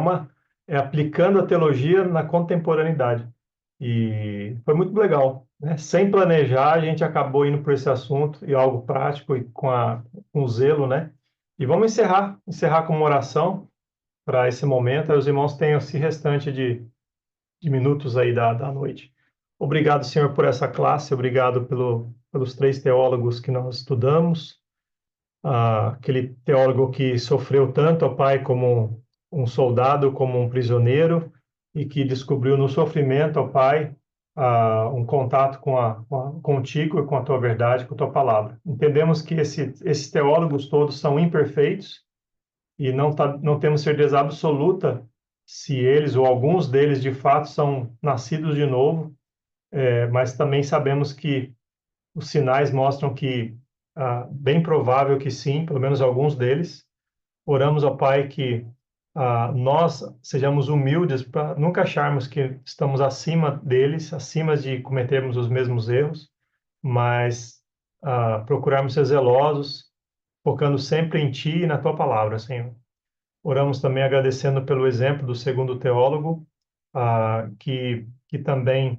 É aplicando a teologia na contemporaneidade. E foi muito legal, né? Sem planejar, a gente acabou indo por esse assunto e algo prático e com zelo, né? E vamos encerrar com uma oração para esse momento. Aí os irmãos tenham esse restante de minutos aí da noite. Obrigado, Senhor, por essa classe. Obrigado pelos três teólogos que nós estudamos. Aquele teólogo que sofreu tanto, ó Pai, como um soldado, como um prisioneiro, e que descobriu no sofrimento, ó Pai, um contato contigo e com a tua verdade, com a tua palavra. Entendemos que esses teólogos todos são imperfeitos e não temos certeza absoluta se eles ou alguns deles de fato são nascidos de novo, mas também sabemos que os sinais mostram que bem provável que sim, pelo menos alguns deles. Oramos ao Pai que nós sejamos humildes para nunca acharmos que estamos acima deles, acima de cometermos os mesmos erros, mas procurarmos ser zelosos, focando sempre em Ti e na Tua palavra, Senhor. Oramos também agradecendo pelo exemplo do segundo teólogo, que também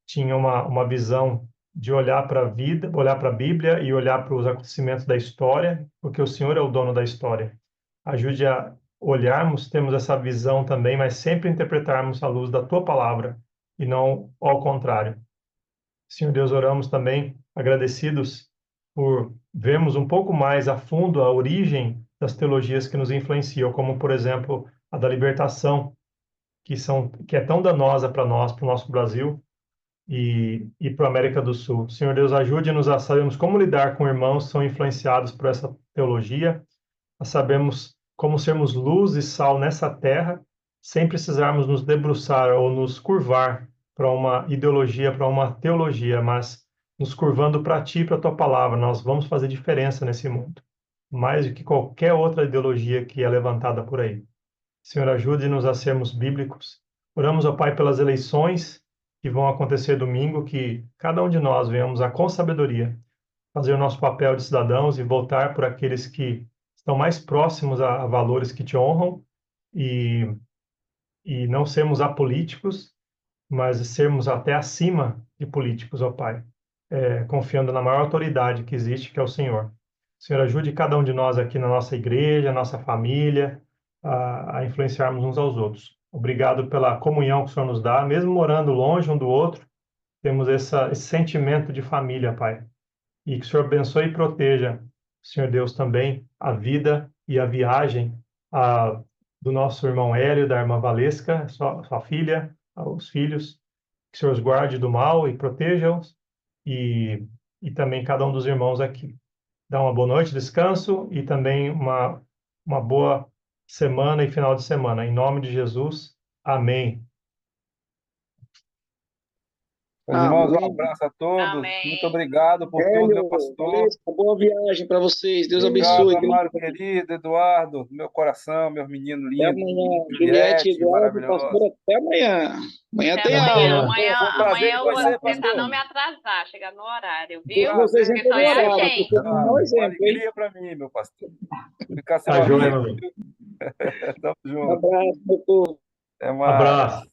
tinha uma visão de olhar para a vida, olhar para a Bíblia e olhar para os acontecimentos da história, porque o Senhor é o dono da história. Ajude a olharmos, temos essa visão também, mas sempre interpretarmos à luz da Tua palavra e não ao contrário. Senhor Deus, oramos também agradecidos por vermos um pouco mais a fundo a origem das teologias que nos influenciam, como, por exemplo, a da libertação, que é tão danosa para nós, para o nosso Brasil e para a América do Sul. Senhor Deus, ajude-nos a sabermos como lidar com irmãos que são influenciados por essa teologia, a sabermos como sermos luz e sal nessa terra, sem precisarmos nos debruçar ou nos curvar para uma ideologia, para uma teologia, mas nos curvando para Ti, para a Tua palavra. Nós vamos fazer diferença nesse mundo, mais do que qualquer outra ideologia que é levantada por aí. Senhor, ajude-nos a sermos bíblicos. Oramos, ó Pai, pelas eleições que vão acontecer domingo, que cada um de nós venhamos com sabedoria fazer o nosso papel de cidadãos e voltar por aqueles que estão mais próximos a valores que te honram e não sermos apolíticos, mas sermos até acima de políticos, ó Pai, confiando na maior autoridade que existe, que é o Senhor. Senhor, ajude cada um de nós aqui na nossa igreja, nossa família, a influenciarmos uns aos outros. Obrigado pela comunhão que o Senhor nos dá, mesmo morando longe um do outro, temos esse sentimento de família, Pai. E que o Senhor abençoe e proteja, Senhor Deus, também a vida e a viagem do nosso irmão Hélio, da irmã Valesca, sua filha, os filhos. Que o Senhor os guarde do mal e proteja-os. E também cada um dos irmãos aqui. Dá uma boa noite, descanso e também uma boa semana e final de semana. Em nome de Jesus, amém. Meus irmãos, um Amém. abraço a todos. Amém. Muito obrigado por tudo, meu pastor. Valesca, boa viagem para vocês. Deus Obrigado, abençoe. Amaro querido, Eduardo, meu coração, meu menino Até lindo. amanhã. Juliette, Eduardo, maravilhoso. pastor, até amanhã. Amanhã Até tem amanhã. aula. Amanhã, Foi um prazer amanhã eu vou conhecer, tentar pastor. não me atrasar, chegar no horário, Se viu? vocês Porque entram só no é a horário, gente. porque é um mau Uma exemplo, hein? alegria para mim, meu pastor. Ficar seu Tá joia, amigo. meu amigo. Tamo Um junto. abraço, meu povo. Até mais. Abraço.